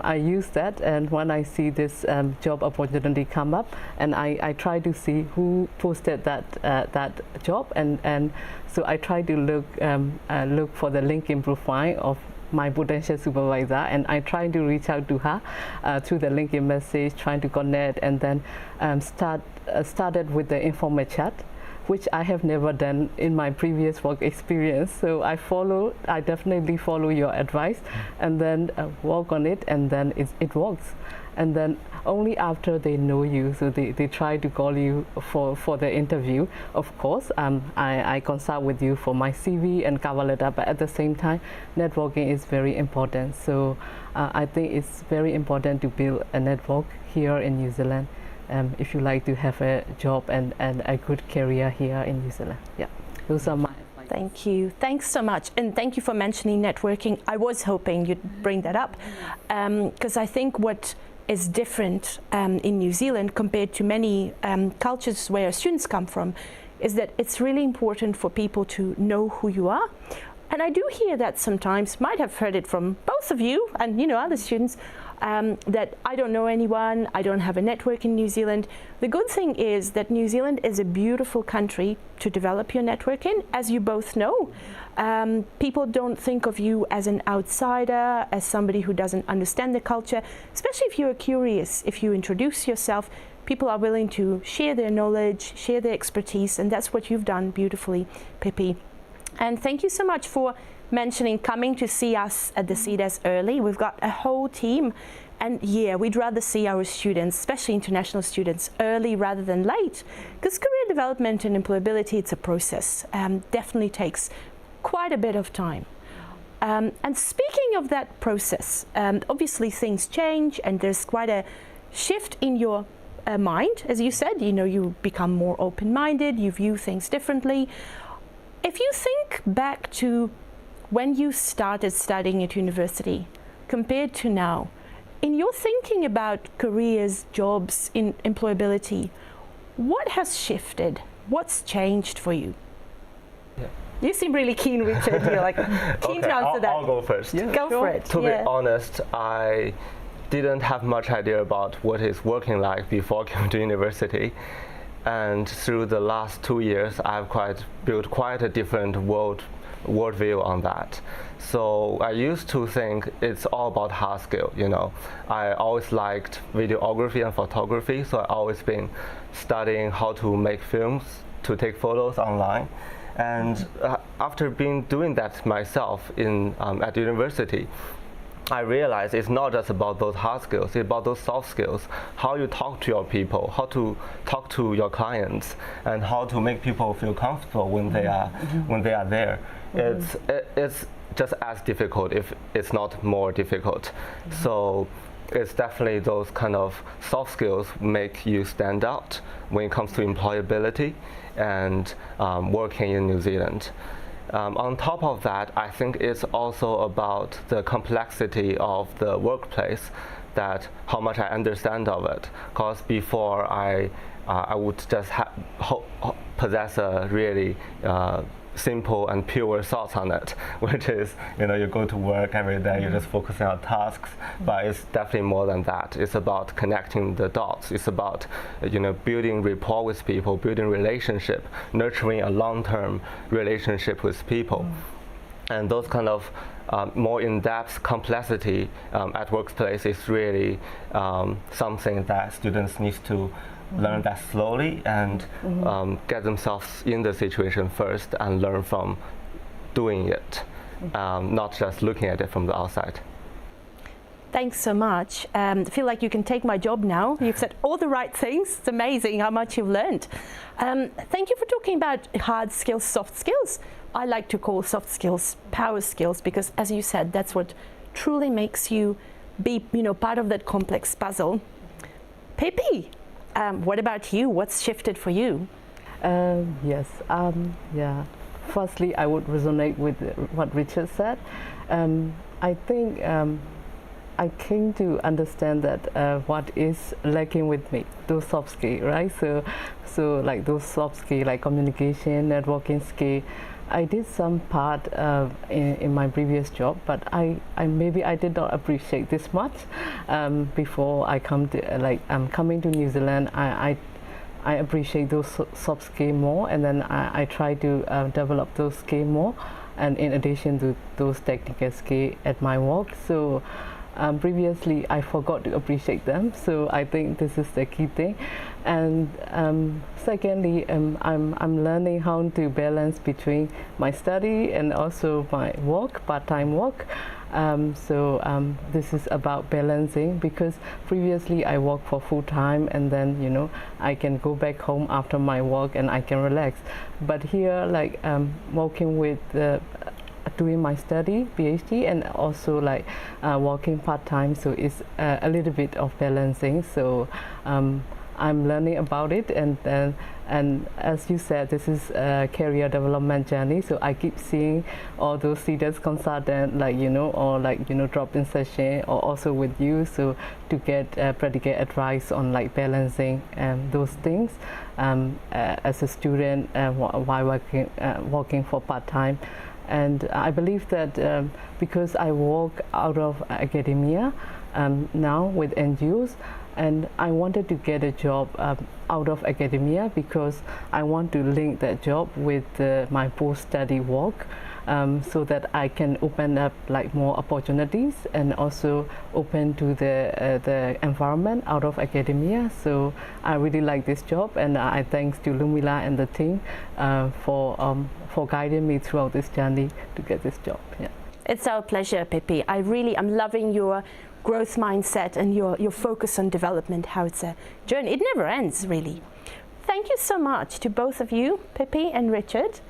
I use that, and when I see this job opportunity come up, and I try to see who posted that job, and so I try to look for the LinkedIn profile of my potential supervisor, and I try to reach out to her through the LinkedIn message, trying to connect, and then started with the informal chat, which I have never done in my previous work experience. So I definitely follow your advice, and then work on it, and then it works. And then only after they know you, so they try to call you for the interview. Of course, I consult with you for my CV and cover letter, but at the same time, networking is very important. So I think it's very important to build a network here in New Zealand if you like to have a job and a good career here in New Zealand. Yeah, those are my advice. Thank you. Thanks so much. And thank you for mentioning networking. I was hoping you'd bring that up because I think what is different in New Zealand compared to many cultures where students come from is that it's really important for people to know who you are. And I do hear that sometimes, might have heard it from both of you and other students, that I don't know anyone, I don't have a network in New Zealand. The good thing is that New Zealand is a beautiful country to develop your network in, as you both know. People don't think of you as an outsider, as somebody who doesn't understand the culture, especially if you're curious. If you introduce yourself, people are willing to share their knowledge, share their expertise, and that's what you've done beautifully, Pippi. And thank you so much for mentioning coming to see us at the CEDAS early. We've got a whole team, and yeah, we'd rather see our students, especially international students, early rather than late, because career development and employability, it's a process. Definitely takes quite a bit of time. And speaking of that process, obviously things change and there's quite a shift in your mind. As you said, you become more open-minded, you view things differently. If you think back to when you started studying at university compared to now, in your thinking about careers, jobs, in employability, what has shifted? What's changed for you? Yeah. You seem really keen, Richard. You're like keen to answer that. I'll go first. Yeah, go for it. To be honest, I didn't have much idea about what it's working like before coming to university. And through the last 2 years, I've built quite a different worldview on that. So I used to think it's all about hard skill. I always liked videography and photography, so I've always been studying how to make films, to take photos online. And after doing that myself at university, I realized it's not just about those hard skills, it's about those soft skills, how you talk to your people, how to talk to your clients, and how to make people feel comfortable when they are there. It's just as difficult, if it's not more difficult. So it's definitely those kind of soft skills make you stand out when it comes to employability and working in New Zealand. On top of that, I think it's also about the complexity of the workplace, that how much I understand of it. Because before I would just possess a really simple and pure thoughts on it, which is, you go to work every day, you're just focusing on tasks, but it's definitely more than that. It's about connecting the dots. It's about, building rapport with people, building relationship, nurturing a long-term relationship with people. And those kind of more in-depth complexity at workplace is really something that students need to learn that slowly and get themselves in the situation first and learn from doing it, not just looking at it from the outside. Thanks so much. I feel like you can take my job now. You've said all the right things. It's amazing how much you've learned. Thank you for talking about hard skills, soft skills. I like to call soft skills power skills, because as you said, that's what truly makes you be, part of that complex puzzle. Pippi, what about you? What's shifted for you? Yes. Firstly, I would resonate with what Richard said. I think I came to understand that what is lacking with me, those soft skills, right? So like those soft skills, like communication, networking skill, I did some part in my previous job, but I maybe I did not appreciate this much before I come to I'm coming to New Zealand. I appreciate those soft skills more, and then I try to develop those skills more, and in addition to those technical skills at my work. So previously I forgot to appreciate them, so I think this is the key thing. And secondly, I'm learning how to balance between my study and also my work, part-time work. This is about balancing, because previously I worked for full-time, and then I can go back home after my work and I can relax. But here, like working with doing my study, PhD, and also working part-time, so it's a little bit of balancing. So I'm learning about it, and as you said, this is a career development journey. So I keep seeing all those students consultant, drop-in session, or also with you, so to get practical advice on balancing those things as a student while working for part-time. And I believe that because I work out of academia now with NGOs, and I wanted to get a job out of academia, because I want to link that job with my post-study work, so that I can open up more opportunities and also open to the environment out of academia. So I really like this job, and I thanks to Lumila and the team for guiding me throughout this journey to get this job. Yeah. It's our pleasure, Pippi. I'm loving your growth mindset and your focus on development, how it's a journey. It never ends, really. Thank you so much to both of you, Pippi and Richard.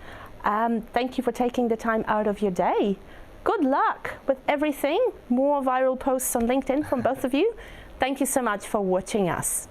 Thank you for taking the time out of your day. Good luck with everything. More viral posts on LinkedIn from both of you. Thank you so much for watching us.